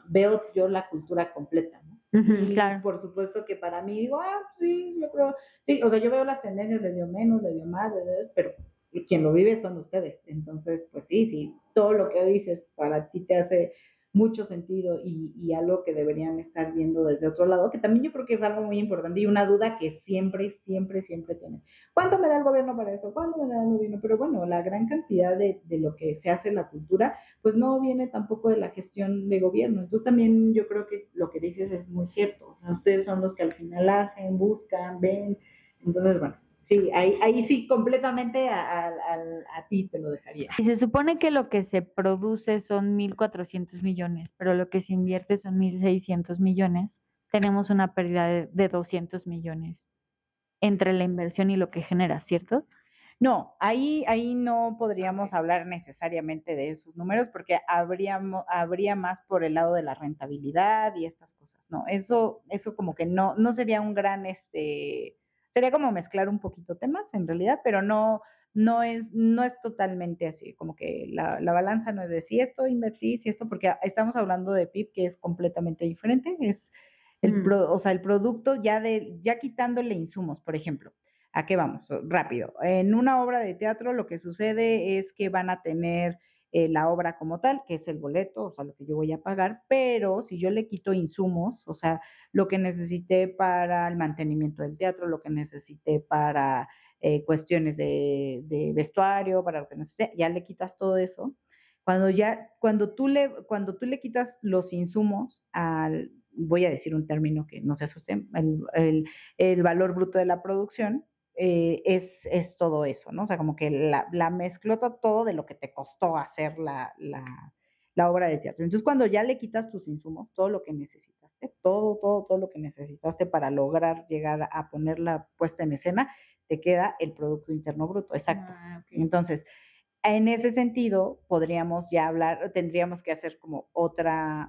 veo yo la cultura completa, ¿no? Y Claro. por supuesto que para mí digo, sí, yo creo, sí, o sea, yo veo las tendencias, le dio menos, le dio más, pero quien lo vive son ustedes. Entonces, pues sí, todo lo que dices para ti te hace mucho sentido y algo que deberían estar viendo desde otro lado, que también yo creo que es algo muy importante y una duda que siempre tienen. ¿Cuánto me da el gobierno para eso? ¿Cuánto me da el gobierno? Pero bueno, la gran cantidad de lo que se hace en la cultura, pues no viene tampoco de la gestión de gobierno. Entonces también yo creo que lo que dices es muy cierto. O sea, ustedes son los que al final hacen, buscan, ven. Entonces, bueno, sí, ahí sí, completamente a ti te lo dejaría. Y se supone que lo que se produce son 1,400 millones, pero lo que se invierte son 1,600 millones. Tenemos una pérdida de 200 millones entre la inversión y lo que genera, ¿cierto? No, ahí no podríamos hablar necesariamente de esos números porque habría más por el lado de la rentabilidad y estas cosas. No, eso como que no sería un gran, sería como mezclar un poquito temas en realidad, pero no es totalmente así, como que la balanza no es de si esto invertí, si esto, porque estamos hablando de PIB que es completamente diferente, es o sea, el producto ya quitándole insumos, por ejemplo. ¿A qué vamos? Rápido. En una obra de teatro lo que sucede es que van a tener la obra como tal, que es el boleto, o sea, lo que yo voy a pagar, pero si yo le quito insumos, o sea, lo que necesité para el mantenimiento del teatro, lo que necesité para cuestiones de vestuario, para lo que necesité, ya le quitas todo eso. Cuando tú le quitas los insumos voy a decir un término que no se asusten, el valor bruto de la producción, es todo eso, ¿no? O sea, como que la mezclota todo de lo que te costó hacer la obra de teatro. Entonces, cuando ya le quitas tus insumos, todo lo que necesitaste, todo lo que necesitaste para lograr llegar a poner la puesta en escena, te queda el Producto Interno Bruto, exacto. Okay. Entonces, en ese sentido, podríamos ya hablar, tendríamos que hacer como otra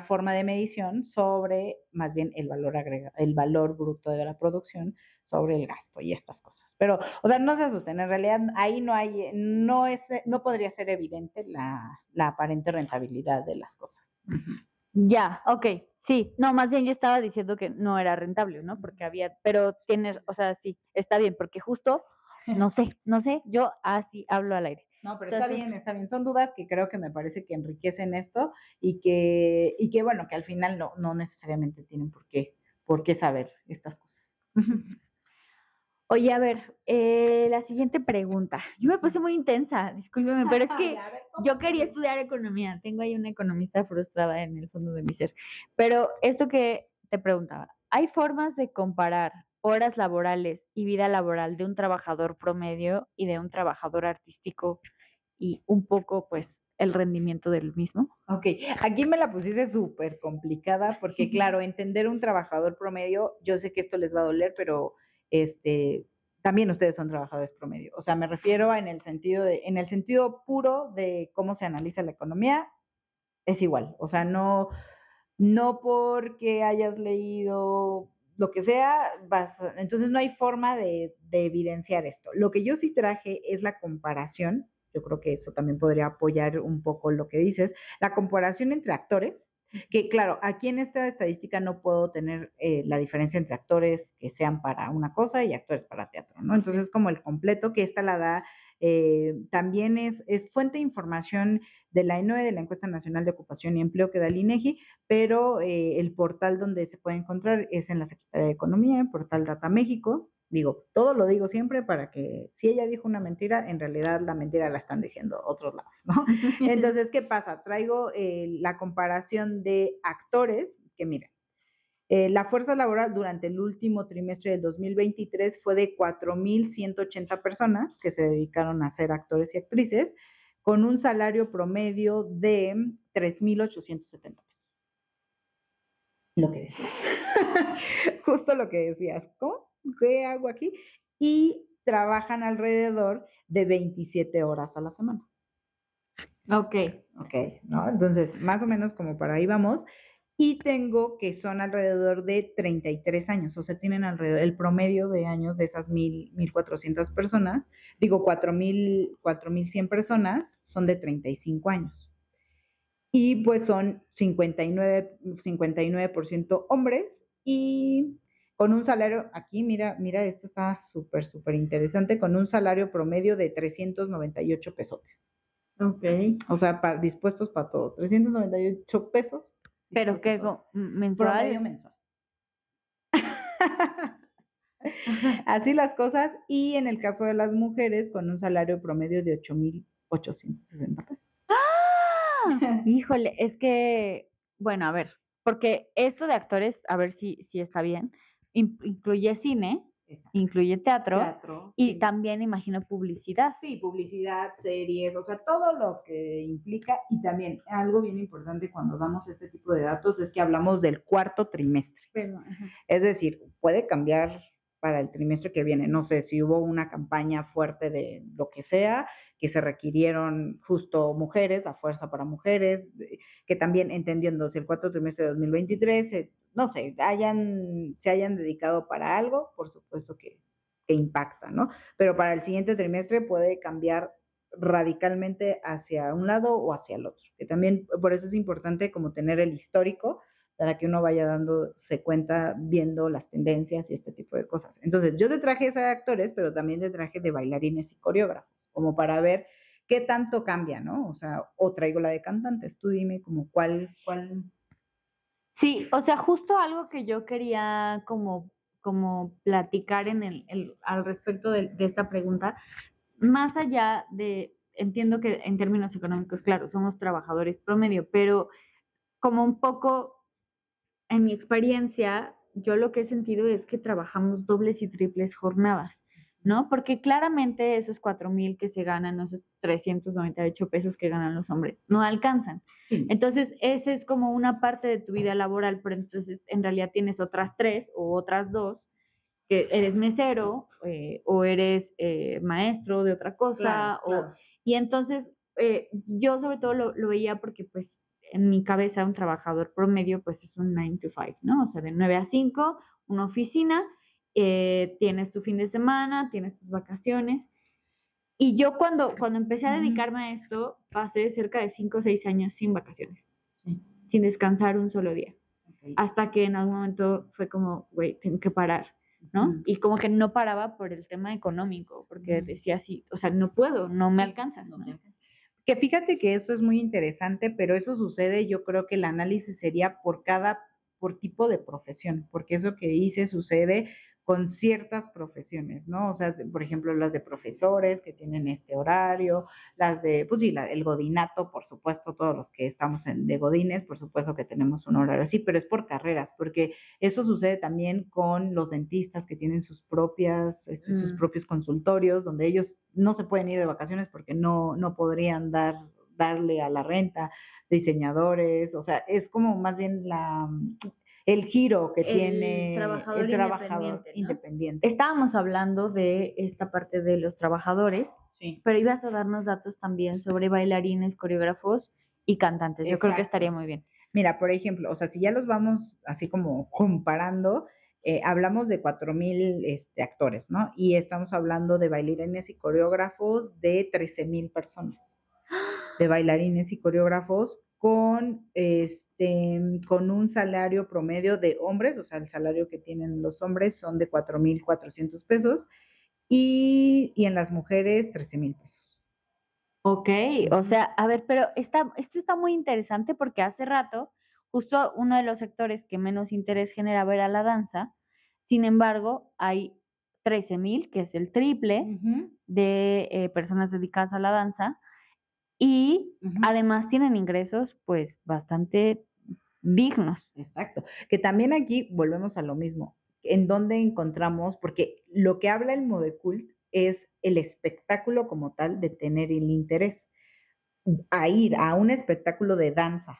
forma de medición sobre más bien el valor bruto de la producción sobre el gasto y estas cosas. Pero, o sea, no se asusten, en realidad ahí no podría ser evidente la aparente rentabilidad de las cosas. Ya, ok, sí, no, más bien yo estaba diciendo que no era rentable, ¿no? Porque pero tienes, o sea, sí, está bien, porque justo, no sé, yo así hablo al aire. No, pero entonces, está bien. Son dudas que creo que me parece que enriquecen esto y que bueno, que al final no necesariamente tienen por qué saber estas cosas. Oye, a ver, la siguiente pregunta. Yo me puse muy intensa, discúlpeme, pero es que yo quería estudiar economía. Tengo ahí una economista frustrada en el fondo de mi ser. Pero esto que te preguntaba, ¿hay formas de comparar horas laborales y vida laboral de un trabajador promedio y de un trabajador artístico y un poco, pues, el rendimiento del mismo? Ok, aquí me la pusiste súper complicada porque, claro, entender un trabajador promedio, yo sé que esto les va a doler, pero también ustedes son trabajadores promedio. O sea, me refiero en el sentido puro de cómo se analiza la economía, es igual. O sea, no porque hayas leído lo que sea, entonces no hay forma de evidenciar esto. Lo que yo sí traje es la comparación, yo creo que eso también podría apoyar un poco lo que dices, la comparación entre actores, que claro, aquí en esta estadística no puedo tener la diferencia entre actores que sean para una cosa y actores para teatro, ¿no? Entonces como el completo que esta la da, también es fuente de información de la ENOE, de la Encuesta Nacional de Ocupación y Empleo que da el INEGI, pero el portal donde se puede encontrar es en la Secretaría de Economía, el portal Data México. Digo, todo lo digo siempre para que si ella dijo una mentira, en realidad la mentira la están diciendo otros lados, ¿no? Entonces, ¿qué pasa? Traigo la comparación de actores, que miren, la fuerza laboral durante el último trimestre del 2023 fue de 4,180 personas que se dedicaron a ser actores y actrices, con un salario promedio de 3,870 pesos. Lo que decías. Justo lo que decías. ¿Cómo? ¿Qué hago aquí? Y trabajan alrededor de 27 horas a la semana. Ok. Ok, ¿no? Entonces, más o menos como para ahí vamos. Y tengo que son alrededor de 33 años, o sea, tienen alrededor, el promedio de años de esas 1,400 personas, digo 4,100 personas, son de 35 años. Y pues son 59% hombres y con un salario, aquí mira, esto está súper interesante, con un salario promedio de 398 pesotes. Ok. O sea, dispuestos para todo, 398 pesos. ¿Pero qué? ¿Mensual? Promedio mensual. Así las cosas, y en el caso de las mujeres, con un salario promedio de 8,860 pesos. ¡Ah! Híjole, es que, bueno, a ver, porque esto de actores, a ver si está bien, incluye cine, Exacto. incluye teatro y sí. también imagino publicidad. Sí, publicidad, series, o sea, todo lo que implica, y también algo bien importante cuando damos este tipo de datos es que hablamos del cuarto trimestre. Pero, Es decir, puede cambiar para el trimestre que viene. No sé si hubo una campaña fuerte de lo que sea, que se requirieron justo mujeres, la fuerza para mujeres, que también entendiendo si el cuarto trimestre de 2023, no sé, se hayan dedicado para algo, por supuesto que impacta, ¿no? Pero para el siguiente trimestre puede cambiar radicalmente hacia un lado o hacia el otro, que también por eso es importante como tener el histórico para que uno vaya dándose cuenta viendo las tendencias y este tipo de cosas. Entonces, yo te traje esa de actores, pero también te traje de bailarines y coreógrafos, como para ver qué tanto cambia, ¿no? O sea, o traigo la de cantantes, tú dime como cuál. Sí, o sea, justo algo que yo quería como platicar al respecto de esta pregunta, más allá de, entiendo que en términos económicos, claro, somos trabajadores promedio, pero como un poco en mi experiencia, yo lo que he sentido es que trabajamos dobles y triples jornadas, ¿no? Porque claramente esos 4,000 que se ganan, esos 398 pesos que ganan los hombres, no alcanzan. Sí. Entonces, ese es como una parte de tu vida laboral, pero entonces en realidad tienes otras 3 o otras 2, que eres mesero o eres maestro de otra cosa. Claro. Y entonces, yo sobre todo lo veía porque pues en mi cabeza un trabajador promedio pues es un 9 to 5, ¿no? O sea, de 9 a 5, una oficina, tienes tu fin de semana, tienes tus vacaciones. Y yo cuando empecé a dedicarme a esto, pasé cerca de 5 o 6 años sin vacaciones, sin descansar un solo día. Okay. Hasta que en algún momento fue como, güey, tengo que parar, ¿no? Y como que no paraba por el tema económico, porque decía así, o sea, no puedo, no me alcanza. ¿No? Que fíjate que eso es muy interesante, pero eso sucede, yo creo que el análisis sería por tipo de profesión, porque eso que hice sucede con ciertas profesiones, ¿no? O sea, por ejemplo, las de profesores que tienen este horario, las de, pues sí, el godinato, por supuesto, todos los que estamos de godines, por supuesto que tenemos un horario así, pero es por carreras, porque eso sucede también con los dentistas que tienen sus propios consultorios, donde ellos no se pueden ir de vacaciones porque no podrían darle a la renta, diseñadores, o sea, es como más bien el giro que El tiene trabajador el trabajador independiente, ¿no? independiente. Estábamos hablando de esta parte de los trabajadores, Sí. pero ibas a darnos datos también sobre bailarines, coreógrafos y cantantes. Yo creo que Exacto. estaría muy bien. Mira, por ejemplo, o sea, si ya los vamos así como comparando, hablamos de 4,000 actores, ¿no? Y estamos hablando de bailarines y coreógrafos de 13,000 personas. De bailarines y coreógrafos con un salario promedio de hombres, o sea, el salario que tienen los hombres son de 4,400 pesos y en las mujeres 13,000 pesos. Ok, o sea, a ver, pero esto está muy interesante porque hace rato, justo uno de los sectores que menos interés generaba era la danza. Sin embargo, hay 13,000, que es el triple de personas dedicadas a la danza, y además tienen ingresos pues bastante dignos. Exacto. Que también aquí volvemos a lo mismo. ¿En dónde encontramos? Porque lo que habla el Modecult es el espectáculo como tal de tener el interés a ir a un espectáculo de danza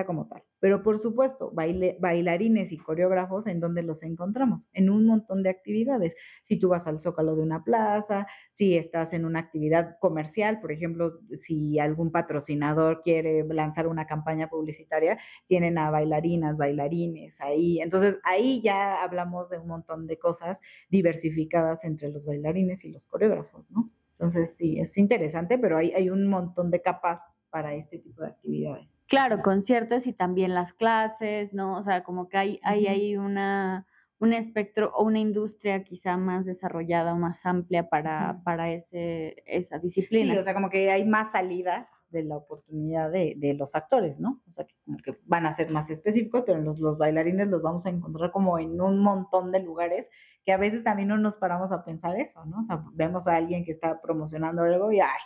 como tal. Pero por supuesto, bailarines y coreógrafos, ¿en dónde los encontramos? En un montón de actividades. Si tú vas al Zócalo de una plaza, si estás en una actividad comercial, por ejemplo, si algún patrocinador quiere lanzar una campaña publicitaria, tienen a bailarinas, bailarines ahí. Entonces, ahí ya hablamos de un montón de cosas diversificadas entre los bailarines y los coreógrafos, ¿no? Entonces, sí, es interesante, pero hay un montón de capas para este tipo de actividades. Claro, conciertos y también las clases, ¿no? O sea, como que hay un espectro o una industria quizá más desarrollada o más amplia para esa disciplina. Sí, o sea, como que hay más salidas de la oportunidad de los actores, ¿no? O sea, que como que van a ser más específicos, pero los bailarines los vamos a encontrar como en un montón de lugares que a veces también no nos paramos a pensar eso, ¿no? O sea, vemos a alguien que está promocionando algo y, ay,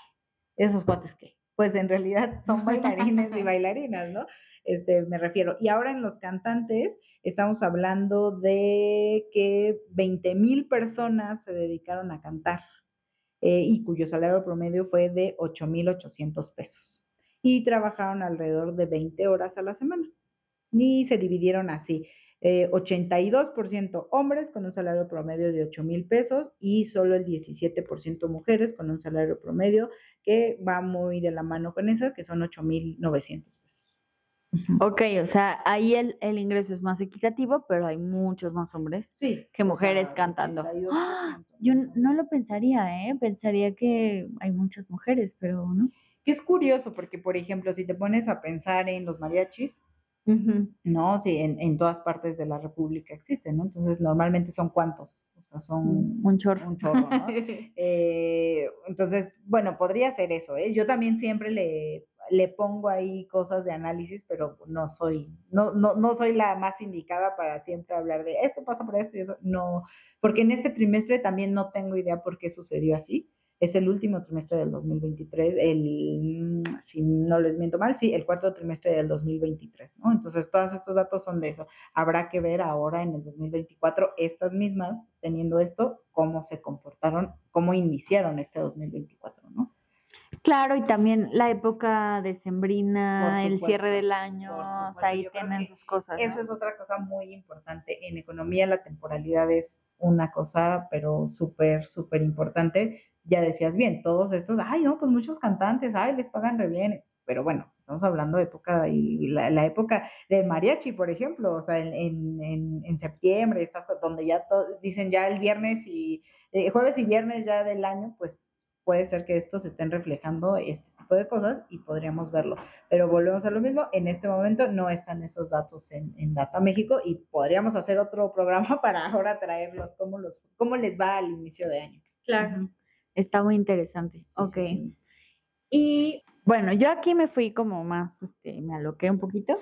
esos cuates qué. Pues en realidad son bailarines y bailarinas, ¿no? Me refiero. Y ahora en los cantantes estamos hablando de que 20,000 personas se dedicaron a cantar y cuyo salario promedio fue de 8,800 pesos. Y trabajaron alrededor de 20 horas a la semana. Y se dividieron así. 82% hombres con un salario promedio de 8,000 pesos y solo el 17% mujeres con un salario promedio que va muy de la mano con eso, que son 8,900 pesos. Ok, o sea, ahí el ingreso es más equitativo, pero hay muchos más hombres que mujeres cantando. ¡Ah! Yo no lo pensaría, ¿eh? Pensaría que hay muchas mujeres, pero no. Que es curioso porque, por ejemplo, si te pones a pensar en los mariachis, ¿no? Sí, en todas partes de la República existen, ¿no? Entonces, normalmente son ¿cuántos? O sea, son un chorro. Un chorro, ¿no? Entonces, bueno, podría ser eso, ¿eh? Yo también siempre le pongo ahí cosas de análisis, pero no soy la más indicada para siempre hablar de esto pasa por esto y eso, no, porque en este trimestre también no tengo idea por qué sucedió así. Es el último trimestre del 2023, si no les miento mal, sí, el cuarto trimestre del 2023, ¿no? Entonces, todos estos datos son de eso. Habrá que ver ahora en el 2024, estas mismas, teniendo esto, cómo se comportaron, cómo iniciaron este 2024, ¿no? Claro, y también la época decembrina, el cierre del año, o sea, ahí tienen sus cosas, ¿no? Eso es otra cosa muy importante. En economía la temporalidad es una cosa, pero súper, súper importante. Ya decías bien, todos estos, ay, no, pues muchos cantantes, ay, les pagan re bien. Pero bueno, estamos hablando de época, y la época del mariachi, por ejemplo, o sea, en septiembre, donde ya dicen ya el viernes y jueves y viernes ya del año, pues puede ser que estos estén reflejando este tipo de cosas y podríamos verlo. Pero volvemos a lo mismo, en este momento no están esos datos en Data México y podríamos hacer otro programa para ahora traerlos, cómo les va al inicio de año. Claro. Está muy interesante. Ok. Sí. Y bueno, yo aquí me fui como más, me aloqué un poquito,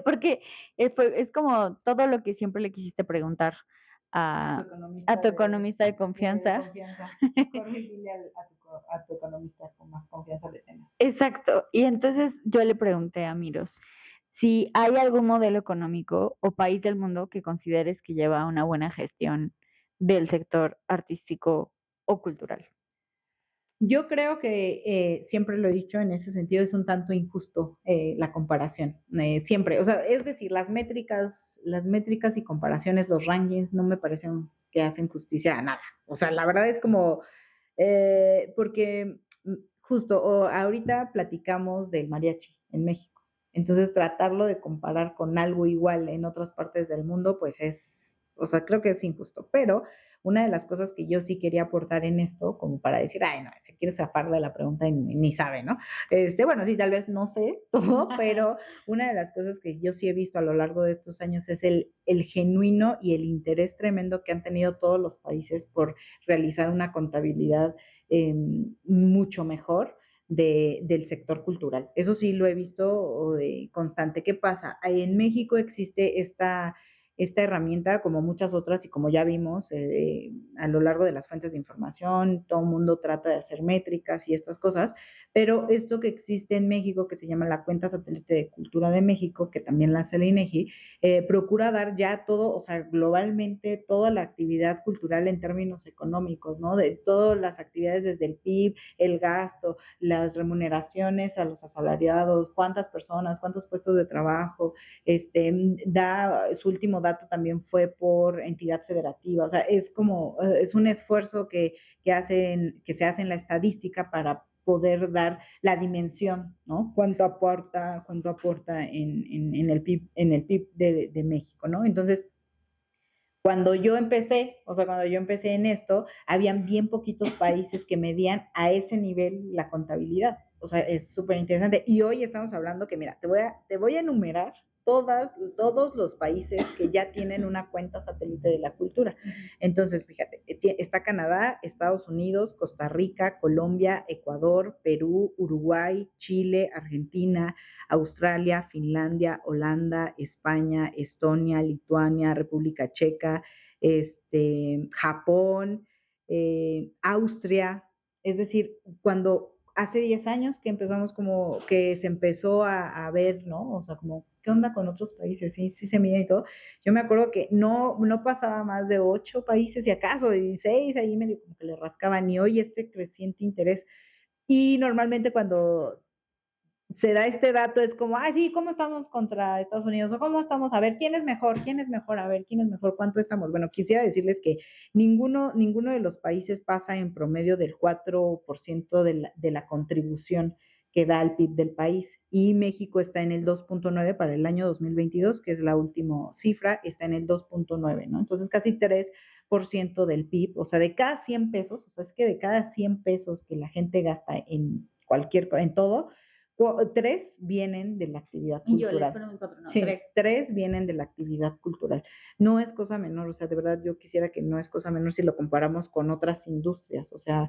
porque es como todo lo que siempre le quisiste preguntar a tu economista de confianza. Corre y dile a tu economista con más confianza le tenga. Exacto. Y entonces yo le pregunté a Miros si hay algún modelo económico o país del mundo que consideres que lleva una buena gestión del sector artístico o cultural. Yo creo que siempre lo he dicho en ese sentido, es un tanto injusto la comparación, siempre. O sea, es decir, las métricas y comparaciones, los rankings, no me parecen que hacen justicia a nada. O sea, la verdad es como, porque justo ahorita platicamos del mariachi en México. Entonces, tratarlo de comparar con algo igual en otras partes del mundo, pues o sea, creo que es injusto. Pero una de las cosas que yo sí quería aportar en esto, como para decir, ay, no, se quiere zafar de la pregunta y ni sabe, ¿no? Bueno, sí, tal vez no sé todo, pero una de las cosas que yo sí he visto a lo largo de estos años es el genuino y el interés tremendo que han tenido todos los países por realizar una contabilidad mucho mejor del sector cultural. Eso sí lo he visto constante. ¿Qué pasa? En México existe esta herramienta, como muchas otras, y como ya vimos a lo largo de las fuentes de información, todo el mundo trata de hacer métricas y estas cosas, pero esto que existe en México, que se llama la cuenta satélite de cultura de México, que también la hace el INEGI, procura dar ya todo, o sea, globalmente toda la actividad cultural en términos económicos, ¿no? De todas las actividades desde el PIB, el gasto, las remuneraciones a los asalariados, cuántas personas, cuántos puestos de trabajo, su último dato también fue por entidad federativa, o sea, es como, es un esfuerzo que se hace en la estadística para poder dar la dimensión, ¿no? Cuánto aporta en el PIB de México, ¿no? Entonces, cuando yo empecé en esto, habían bien poquitos países que medían a ese nivel la contabilidad. O sea, es súper interesante. Y hoy estamos hablando que, mira, te voy a enumerar todos los países que ya tienen una cuenta satélite de la cultura. Entonces, fíjate, está Canadá, Estados Unidos, Costa Rica, Colombia, Ecuador, Perú, Uruguay, Chile, Argentina, Australia, Finlandia, Holanda, España, Estonia, Lituania, República Checa, Japón, Austria. Es decir, cuando hace 10 años que empezamos como que se empezó a ver, ¿no? O sea, como, ¿qué onda con otros países? Sí, sí se mide y todo. Yo me acuerdo que no pasaba más de 8 países, y acaso 16, ahí medio como que le rascaban, y hoy este creciente interés. Y normalmente cuando se da este dato, es como, ah, sí, ¿cómo estamos contra Estados Unidos? ¿O cómo estamos? A ver, ¿quién es mejor? ¿Quién es mejor? A ver, ¿quién es mejor? ¿Cuánto estamos? Bueno, quisiera decirles que ninguno de los países pasa en promedio del 4% de la contribución que da al PIB del país. Y México está en el 2.9 para el año 2022, que es la última cifra, está en el 2.9, ¿no? Entonces, casi 3% del PIB, o sea, de cada 100 pesos, o sea, es que de cada 100 pesos que la gente gasta en todo, 3 vienen de la actividad cultural. Yo les pregunto otro, no, sí, 3 vienen de la actividad cultural. No es cosa menor, o sea, de verdad yo quisiera que no es cosa menor si lo comparamos con otras industrias, o sea,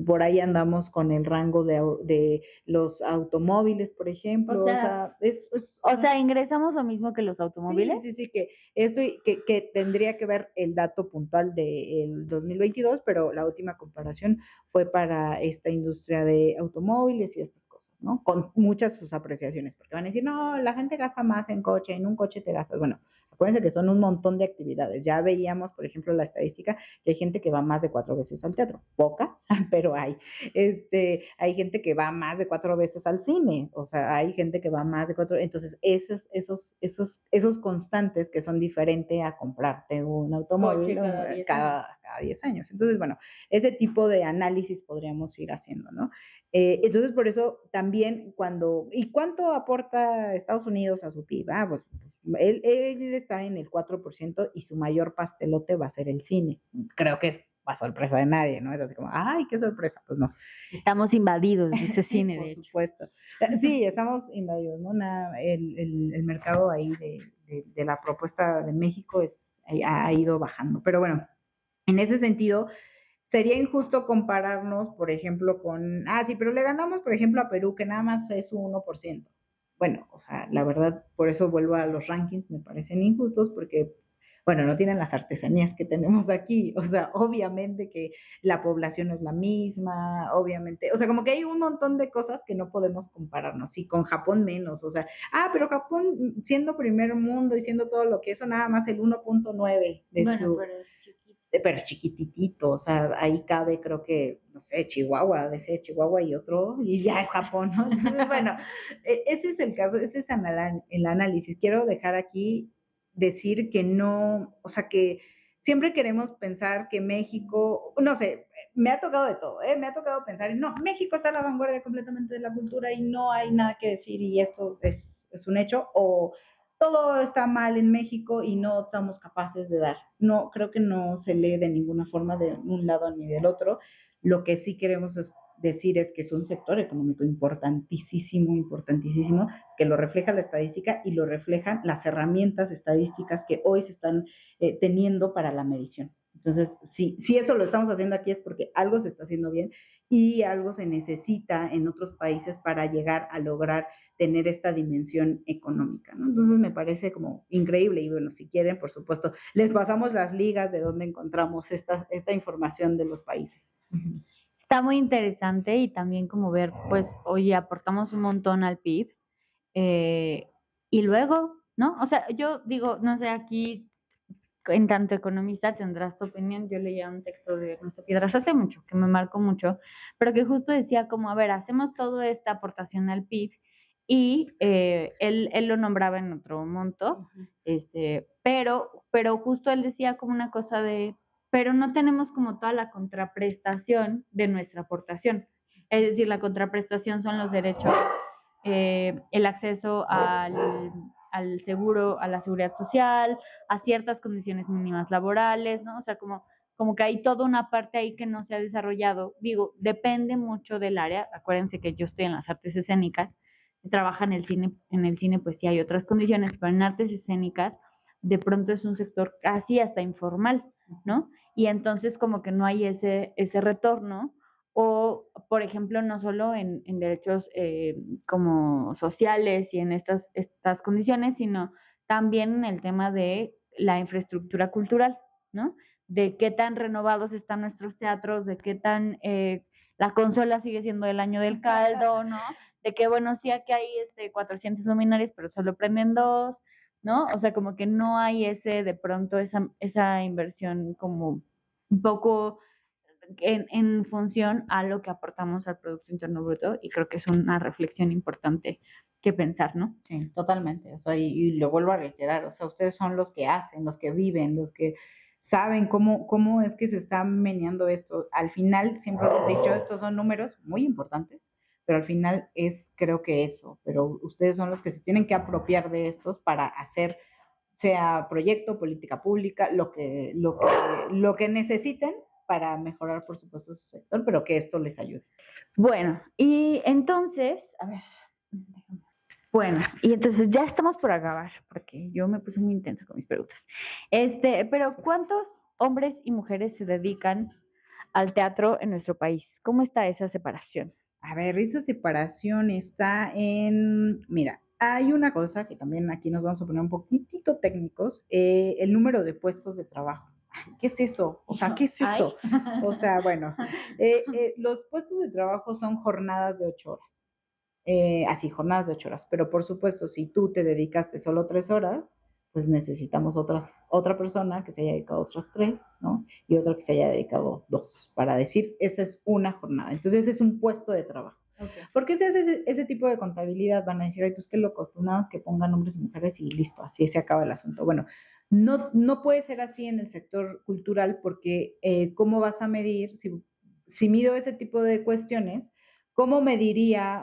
por ahí andamos con el rango de los automóviles, por ejemplo, o sea, ingresamos lo mismo que los automóviles. Sí, que esto que tendría que ver el dato puntual del 2022, pero la última comparación fue para esta industria de automóviles y estas cosas, ¿no? Con muchas sus apreciaciones, porque van a decir, no, la gente gasta más en coche, en un coche te gastas, bueno, acuérdense que son un montón de actividades. Ya veíamos, por ejemplo, la estadística que hay gente que va más de 4 veces al teatro, pocas, pero hay. Hay gente que va más de 4 veces al cine, o sea, hay gente que va más de 4, entonces esos constantes que son diferentes a comprarte un automóvil cada 10 años. Entonces, bueno, ese tipo de análisis podríamos ir haciendo, ¿no? Entonces, por eso también ¿y cuánto aporta Estados Unidos a su PIB? Pues él está en el 4% y su mayor pastelote va a ser el cine. Creo que es a sorpresa de nadie, ¿no? Es así como, ¡ay, qué sorpresa! Pues no. Estamos invadidos de ese cine, por de hecho. Supuesto. Sí, estamos invadidos, ¿no? El mercado ahí de la propuesta de México ha ido bajando. Pero bueno, en ese sentido, sería injusto compararnos, por ejemplo, sí, pero le ganamos, por ejemplo, a Perú, que nada más es un 1%. Bueno, o sea, la verdad, por eso vuelvo a los rankings, me parecen injustos, porque, bueno, no tienen las artesanías que tenemos aquí. O sea, obviamente que la población no es la misma, obviamente, o sea, como que hay un montón de cosas que no podemos compararnos, y con Japón menos, o sea, pero Japón siendo primer mundo y siendo todo lo que eso, nada más el 1.9 de bueno, su... pero es chiquito. pero chiquititito, o sea, ahí cabe, creo que, no sé, Chihuahua, de ser Chihuahua y otro, y ya es Japón, ¿no? Entonces, bueno, ese es el caso, ese es el análisis. Quiero dejar aquí decir que no, o sea, que siempre queremos pensar que México, no sé, me ha tocado de todo, ¿eh? Me ha tocado pensar, no, México está a la vanguardia completamente de la cultura y no hay nada que decir y esto es un hecho, o todo está mal en México y no estamos capaces de dar. No, creo que no se lee de ninguna forma de un lado ni del otro. Lo que sí queremos decir es que es un sector económico importantísimo, importantísimo, que lo refleja la estadística y lo reflejan las herramientas estadísticas que hoy se están teniendo para la medición. Entonces, si eso lo estamos haciendo aquí es porque algo se está haciendo bien y algo se necesita en otros países para llegar a lograr tener esta dimensión económica, ¿no? Entonces me parece como increíble y bueno, si quieren, por supuesto, les pasamos las ligas de donde encontramos esta información de los países. Está muy interesante y también como ver, pues, oye, aportamos un montón al PIB y luego, ¿no? O sea, yo digo, no sé, aquí en tanto economista tendrás tu opinión. Yo leía un texto de Ernesto Piedras hace mucho, que me marcó mucho, pero que justo decía como, a ver, hacemos toda esta aportación al PIB y él lo nombraba en otro monto, pero justo él decía como una cosa de, pero no tenemos como toda la contraprestación de nuestra aportación. Es decir, la contraprestación son los derechos, el acceso al seguro, a la seguridad social, a ciertas condiciones mínimas laborales, ¿no? O sea, como que hay toda una parte ahí que no se ha desarrollado. Digo, depende mucho del área. Acuérdense que yo estoy en las artes escénicas, se trabaja en el cine pues sí hay otras condiciones, pero en artes escénicas de pronto es un sector casi hasta informal, ¿no? Y entonces como que no hay ese retorno o, por ejemplo, no solo en derechos como sociales y en estas condiciones, sino también en el tema de la infraestructura cultural, ¿no? De qué tan renovados están nuestros teatros, de qué tan la consola sigue siendo el año del caldo, ¿no? De que, bueno, sí aquí hay 400 luminarias, pero solo prenden dos, ¿no? O sea, como que no hay de pronto, esa inversión como un poco en función a lo que aportamos al Producto Interno Bruto y creo que es una reflexión importante que pensar, ¿no? Sí, totalmente. O sea, y lo vuelvo a reiterar, o sea, ustedes son los que hacen, los que viven, los que saben cómo es que se está meneando esto. Al final, siempre lo he dicho, estos son números muy importantes, pero al final es, creo que eso, pero ustedes son los que se tienen que apropiar de estos para hacer, sea proyecto, política pública, lo que necesiten para mejorar, por supuesto, su sector, pero que esto les ayude. Bueno, y entonces, a ver, bueno, y entonces ya estamos por acabar, porque yo me puse muy intensa con mis preguntas. Pero ¿cuántos hombres y mujeres se dedican al teatro en nuestro país? ¿Cómo está esa separación? A ver, esa separación está en, mira, hay una cosa que también aquí nos vamos a poner un poquitito técnicos, el número de puestos de trabajo. ¿Qué es eso? O sea, ¿qué es eso? O sea, bueno, los puestos de trabajo son jornadas de 8 horas. Así, jornadas de 8 horas. Pero por supuesto, si tú te dedicaste solo 3 horas, pues necesitamos otra persona que se haya dedicado otras 3, ¿no? Y otra que se haya dedicado 2, para decir, esa es una jornada. Entonces, ese es un puesto de trabajo. Okay. ¿Por qué se hace ese tipo de contabilidad? Van a decir, ay, pues qué locos, pues nada más que pongan hombres y mujeres y listo, así se acaba el asunto. Bueno, no puede ser así en el sector cultural porque ¿cómo vas a medir? Si mido ese tipo de cuestiones, ¿cómo mediría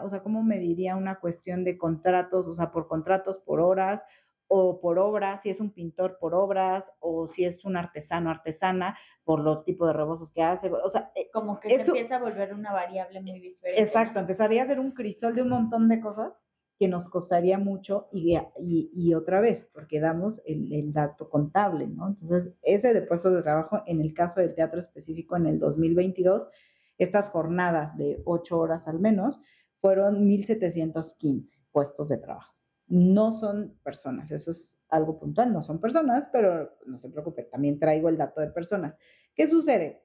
una cuestión de contratos, o sea, por contratos, por horas, o por obras, si es un pintor por obras, o si es un artesano, artesana, por los tipos de rebozos que hace? O sea, como que eso, se empieza a volver una variable muy diferente. Exacto, ¿no? Empezaría a ser un crisol de un montón de cosas que nos costaría mucho y otra vez, porque damos el dato contable, ¿no? Entonces, ese de puestos de trabajo, en el caso del teatro específico en el 2022, estas jornadas de 8 horas al menos, fueron 1,715 puestos de trabajo. No son personas, eso es algo puntual, no son personas, pero no se preocupe, también traigo el dato de personas. ¿Qué sucede?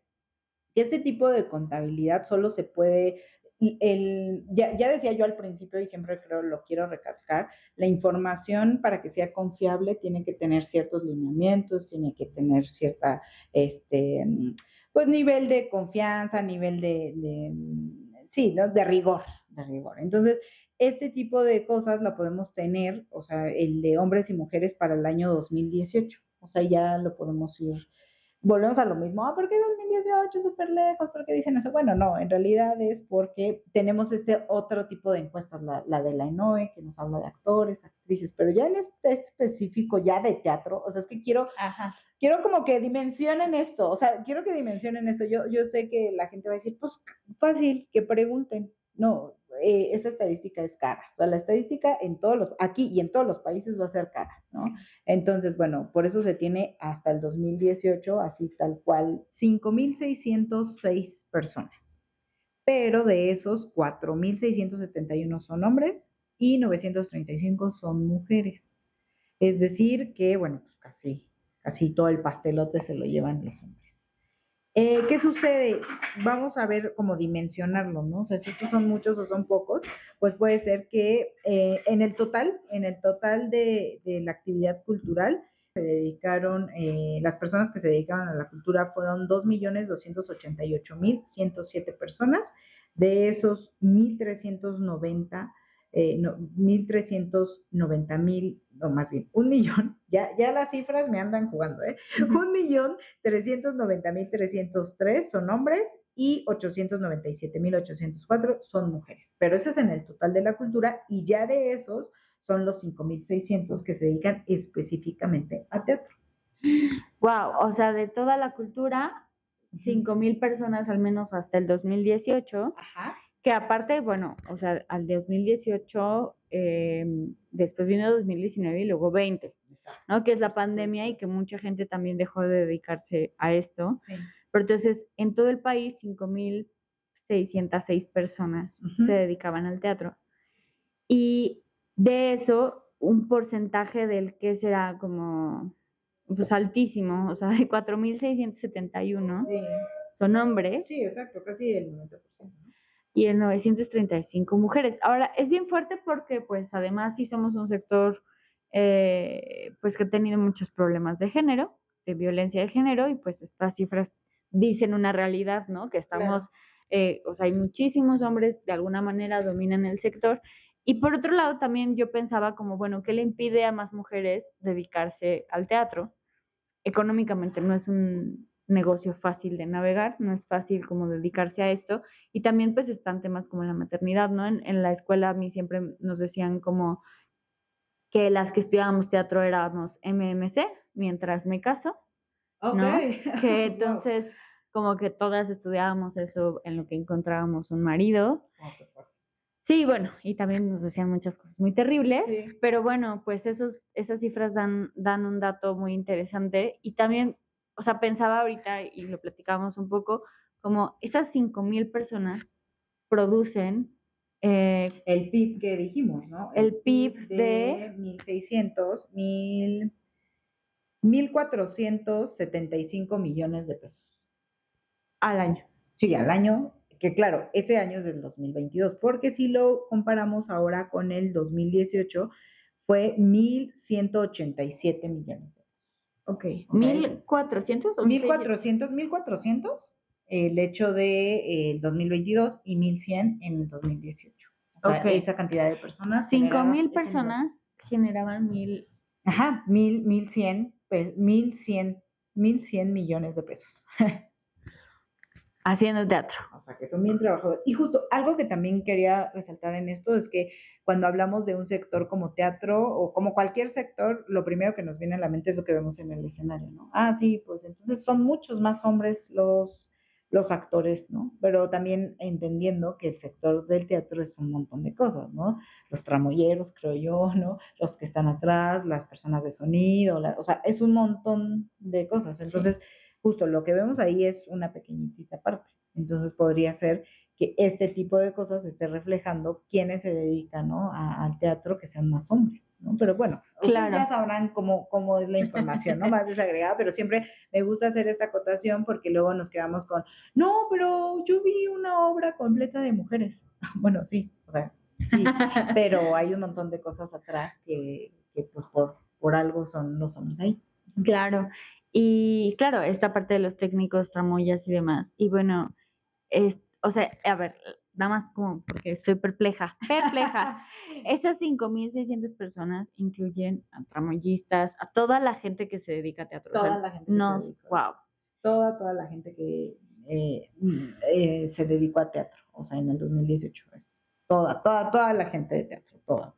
Que este tipo de contabilidad solo se puede, ya decía yo al principio y siempre lo quiero recalcar, la información para que sea confiable tiene que tener ciertos lineamientos, tiene que tener cierta, pues nivel de confianza, nivel sí, ¿no? De rigor, de rigor. Entonces, este tipo de cosas la podemos tener, o sea, el de hombres y mujeres para el año 2018, o sea, ya lo podemos ir. Volvemos a lo mismo, ¿por qué 2018 súper lejos? ¿Por qué dicen eso? Bueno, no, en realidad es porque tenemos este otro tipo de encuestas, la de la ENOE, que nos habla de actores, actrices, pero ya en este específico, ya de teatro, o sea, es que quiero como que dimensionen esto, o sea, quiero que dimensionen esto. Yo sé que la gente va a decir, pues fácil, que pregunten. No, esa estadística es cara. O sea, la estadística aquí y en todos los países va a ser cara, ¿no? Entonces, bueno, por eso se tiene hasta el 2018, así tal cual, 5,606 personas. Pero de esos, 4,671 son hombres y 935 son mujeres. Es decir, que, bueno, pues casi todo el pastelote se lo llevan los hombres. ¿Qué sucede? Vamos a ver cómo dimensionarlo, ¿no? O sea, si estos son muchos o son pocos, pues puede ser que en el total de la actividad cultural, se dedicaron, las personas que se dedicaron a la cultura fueron 2,288,107 personas. De esos, 1,390 1,390,000, o más bien, 1,000,000, ya las cifras me andan jugando, 1,390,303 son hombres y 897,804 son mujeres. Pero eso es en el total de la cultura y ya de esos son los 5,600 que se dedican específicamente a teatro. Wow, o sea, de toda la cultura, 5,000 personas al menos hasta el 2018. Ajá. Que aparte, bueno, o sea, al 2018, después vino 2019 y luego 20, ¿no? Que es la pandemia y que mucha gente también dejó de dedicarse a esto. Sí. Pero entonces, en todo el país, 5,606 personas se dedicaban al teatro. Y de eso, un porcentaje del que será como, pues altísimo, o sea, de 4,671 son hombres. Sí, exacto, casi el 90%. Y en 935 mujeres. Ahora, es bien fuerte porque, pues, además sí somos un sector, pues, que ha tenido muchos problemas de género, de violencia de género, y pues estas cifras dicen una realidad, ¿no? Que estamos, o sea, hay muchísimos hombres, de alguna manera dominan el sector, y por otro lado también yo pensaba como, bueno, ¿qué le impide a más mujeres dedicarse al teatro? Económicamente no es un negocio fácil de navegar, no es fácil como dedicarse a esto, y también pues están temas como la maternidad, ¿no? En la escuela a mí siempre nos decían como que las que estudiábamos teatro éramos MMC, mientras me caso, ¿no? Que entonces como que todas estudiábamos eso en lo que encontrábamos un marido. Sí, bueno, y también nos decían muchas cosas muy terribles, pero bueno, pues esas cifras dan un dato muy interesante y también, o sea, pensaba ahorita y lo platicábamos un poco, como esas 5,000 personas producen el PIB que dijimos, ¿no? El PIB de 1,600, 1,475 millones de pesos. Al año. Sí, al año, que claro, ese año es del 2022, porque si lo comparamos ahora con el 2018, fue 1,187 millones de pesos. Ok, o sea, 1,400 o 1,400 el hecho de 2022 y 1,100 en el 2018. O sea, esa cantidad de personas. 5,000 personas generaban 1,000. Ajá, 1,100 millones de pesos. Haciendo teatro. O sea, que son bien trabajadores. Y justo algo que también quería resaltar en esto es que cuando hablamos de un sector como teatro o como cualquier sector, lo primero que nos viene a la mente es lo que vemos en el escenario, ¿no? Ah, sí, pues entonces son muchos más hombres los actores, ¿no? Pero también entendiendo que el sector del teatro es un montón de cosas, ¿no? Los tramoyeros, creo yo, ¿no? Los que están atrás, las personas de sonido, o sea, es un montón de cosas. Entonces, justo lo que vemos ahí es una pequeñita parte. Entonces podría ser que este tipo de cosas esté reflejando quienes se dedican, ¿no? Al teatro, que sean más hombres, ¿no? Pero bueno, ustedes ya Claro. sabrán cómo es la información, ¿no? Más desagregada, pero siempre me gusta hacer esta acotación porque luego nos quedamos con, no, pero yo vi una obra completa de mujeres. Bueno, sí, o sea, sí, pero hay un montón de cosas atrás que pues por algo son los hombres ahí. Claro. Y claro, esta parte de los técnicos, tramoyas y demás. Y bueno, o sea, a ver, nada más como porque estoy perpleja. Esas 5.600 personas incluyen a tramoyistas, a toda la gente que se dedica a teatro. Toda la gente que se dedica. Wow. Toda la gente que se dedicó a teatro, o sea, en el 2018. Toda la gente de teatro, toda.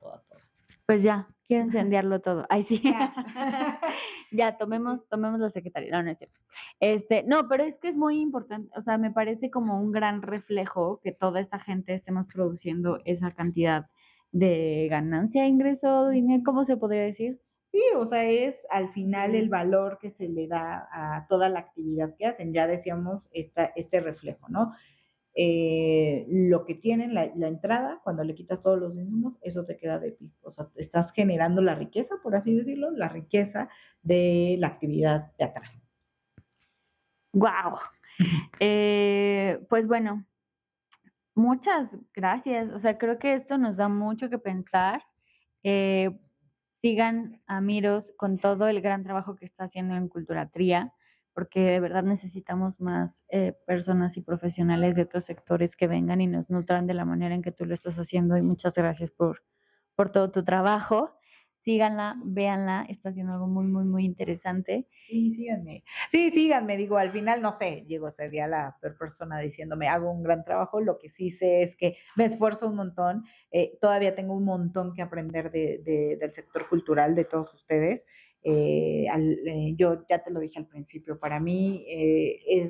Pues ya, quiero incendiarlo todo. Ay, sí. Ya, tomemos la secretaria. No, no es cierto. No, pero es que es muy importante, o sea, me parece como un gran reflejo que toda esta gente estemos produciendo esa cantidad de ganancia, ingreso, dinero, ¿cómo se podría decir? Sí, o sea, es al final el valor que se le da a toda la actividad que hacen. Ya decíamos este reflejo, ¿no? Lo que tienen, la entrada, cuando le quitas todos los insumos, eso te queda de pie. O sea, estás generando la riqueza, por así decirlo, la riqueza de la actividad teatral. Wow. Pues bueno, muchas gracias. O sea, creo que esto nos da mucho que pensar. Sigan a Miros con todo el gran trabajo que está haciendo en Cultura Tría, porque de verdad necesitamos más personas y profesionales de otros sectores que vengan y nos nutran de la manera en que tú lo estás haciendo. Y muchas gracias por todo tu trabajo. Síganla, véanla, está haciendo algo muy, muy, muy interesante. Sí, síganme. Sí, síganme, digo, al final no sé, Diego sería la peor persona diciéndome hago un gran trabajo, lo que sí sé es que me esfuerzo un montón, todavía tengo un montón que aprender del sector cultural de todos ustedes. Yo ya te lo dije al principio, para mí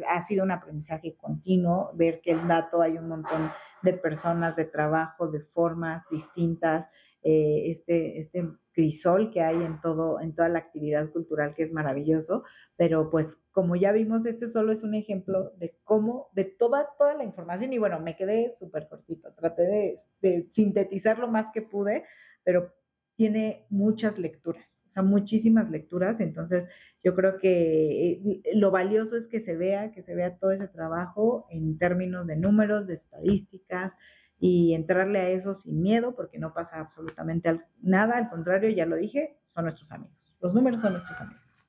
ha sido un aprendizaje continuo, ver que el dato hay un montón de personas, de trabajo, de formas distintas, este crisol que hay en toda la actividad cultural, que es maravilloso, pero pues como ya vimos, este solo es un ejemplo de cómo, de toda la información, y bueno, me quedé súper cortito, traté de sintetizar lo más que pude, pero tiene muchas lecturas, o sea, muchísimas lecturas, entonces yo creo que lo valioso es que se vea todo ese trabajo en términos de números, de estadísticas, y entrarle a eso sin miedo, porque no pasa absolutamente nada, al contrario, ya lo dije, son nuestros amigos. Los números son nuestros amigos.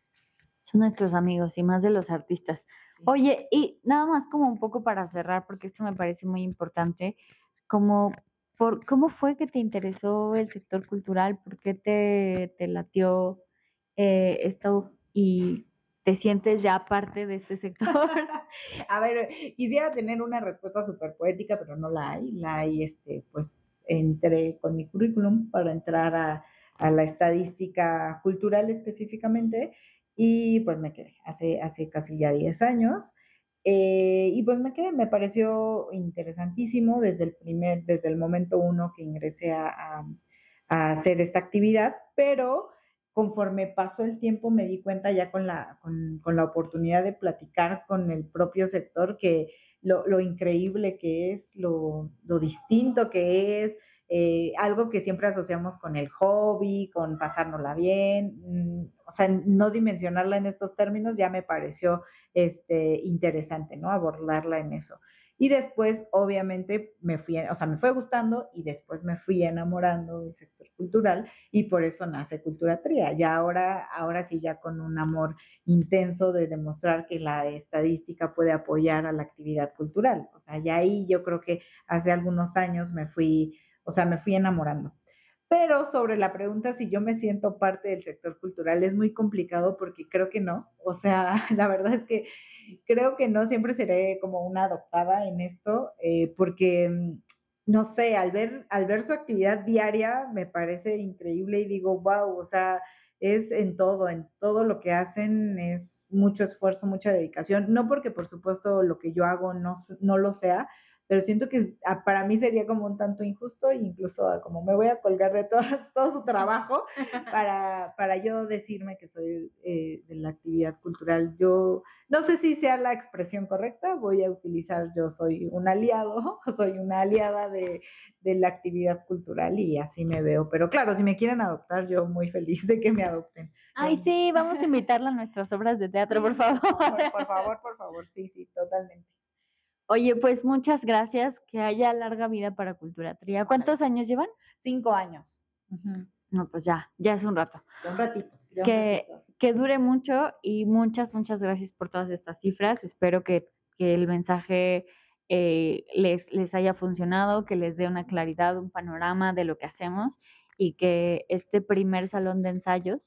Son nuestros amigos y más de los artistas. Oye, y nada más como un poco para cerrar, porque esto me parece muy importante, como ¿cómo fue que te interesó el sector cultural? ¿Por qué te latió esto y te sientes ya parte de este sector? A ver, quisiera tener una respuesta súper poética, pero no la hay. La hay, pues entré con mi currículum para entrar a la estadística cultural específicamente y pues me quedé hace casi ya 10 años. Y pues me quedé, me pareció interesantísimo desde el momento uno que ingresé a hacer esta actividad, pero conforme pasó el tiempo me di cuenta ya con la oportunidad de platicar con el propio sector que lo increíble que es, lo distinto que es, algo que siempre asociamos con el hobby, con pasárnosla bien, o sea, no dimensionarla en estos términos ya me pareció interesante, ¿no? Abordarla en eso. Y después, obviamente, me fue gustando y después me fui enamorando del sector cultural y por eso nace Cultura Tría. Ya ahora sí, ya con un amor intenso de demostrar que la estadística puede apoyar a la actividad cultural. O sea, ya ahí yo creo que hace algunos años me fui enamorando. Pero sobre la pregunta si yo me siento parte del sector cultural es muy complicado porque creo que no. O sea, la verdad es que creo que no siempre seré como una adoptada en esto, porque no sé, al ver su actividad diaria me parece increíble y digo, wow, o sea, es en todo lo que hacen es mucho esfuerzo, mucha dedicación, no porque por supuesto lo que yo hago no lo sea, pero siento que para mí sería como un tanto injusto, e incluso como me voy a colgar de todo su trabajo para yo decirme que soy de la actividad cultural. Yo no sé si sea la expresión correcta, voy a utilizar yo soy un aliado, soy una aliada de la actividad cultural y así me veo. Pero claro, si me quieren adoptar, yo muy feliz de que me adopten. Ay, sí, vamos a invitarla a nuestras obras de teatro, por favor. Por favor, sí, totalmente. Oye, pues muchas gracias, que haya larga vida para Cultura Tría. ¿Cuántos años llevan? 5 años. Uh-huh. No, pues ya es un rato. Un ratito. Que dure mucho y muchas gracias por todas estas cifras. Espero que el mensaje les haya funcionado, que les dé una claridad, un panorama de lo que hacemos y que este primer salón de ensayos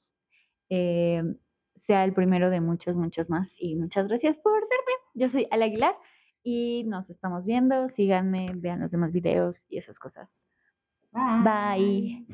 sea el primero de muchos más. Y muchas gracias por verme. Yo soy Ala Aguilar y nos estamos viendo. Síganme, vean los demás videos y esas cosas. Bye.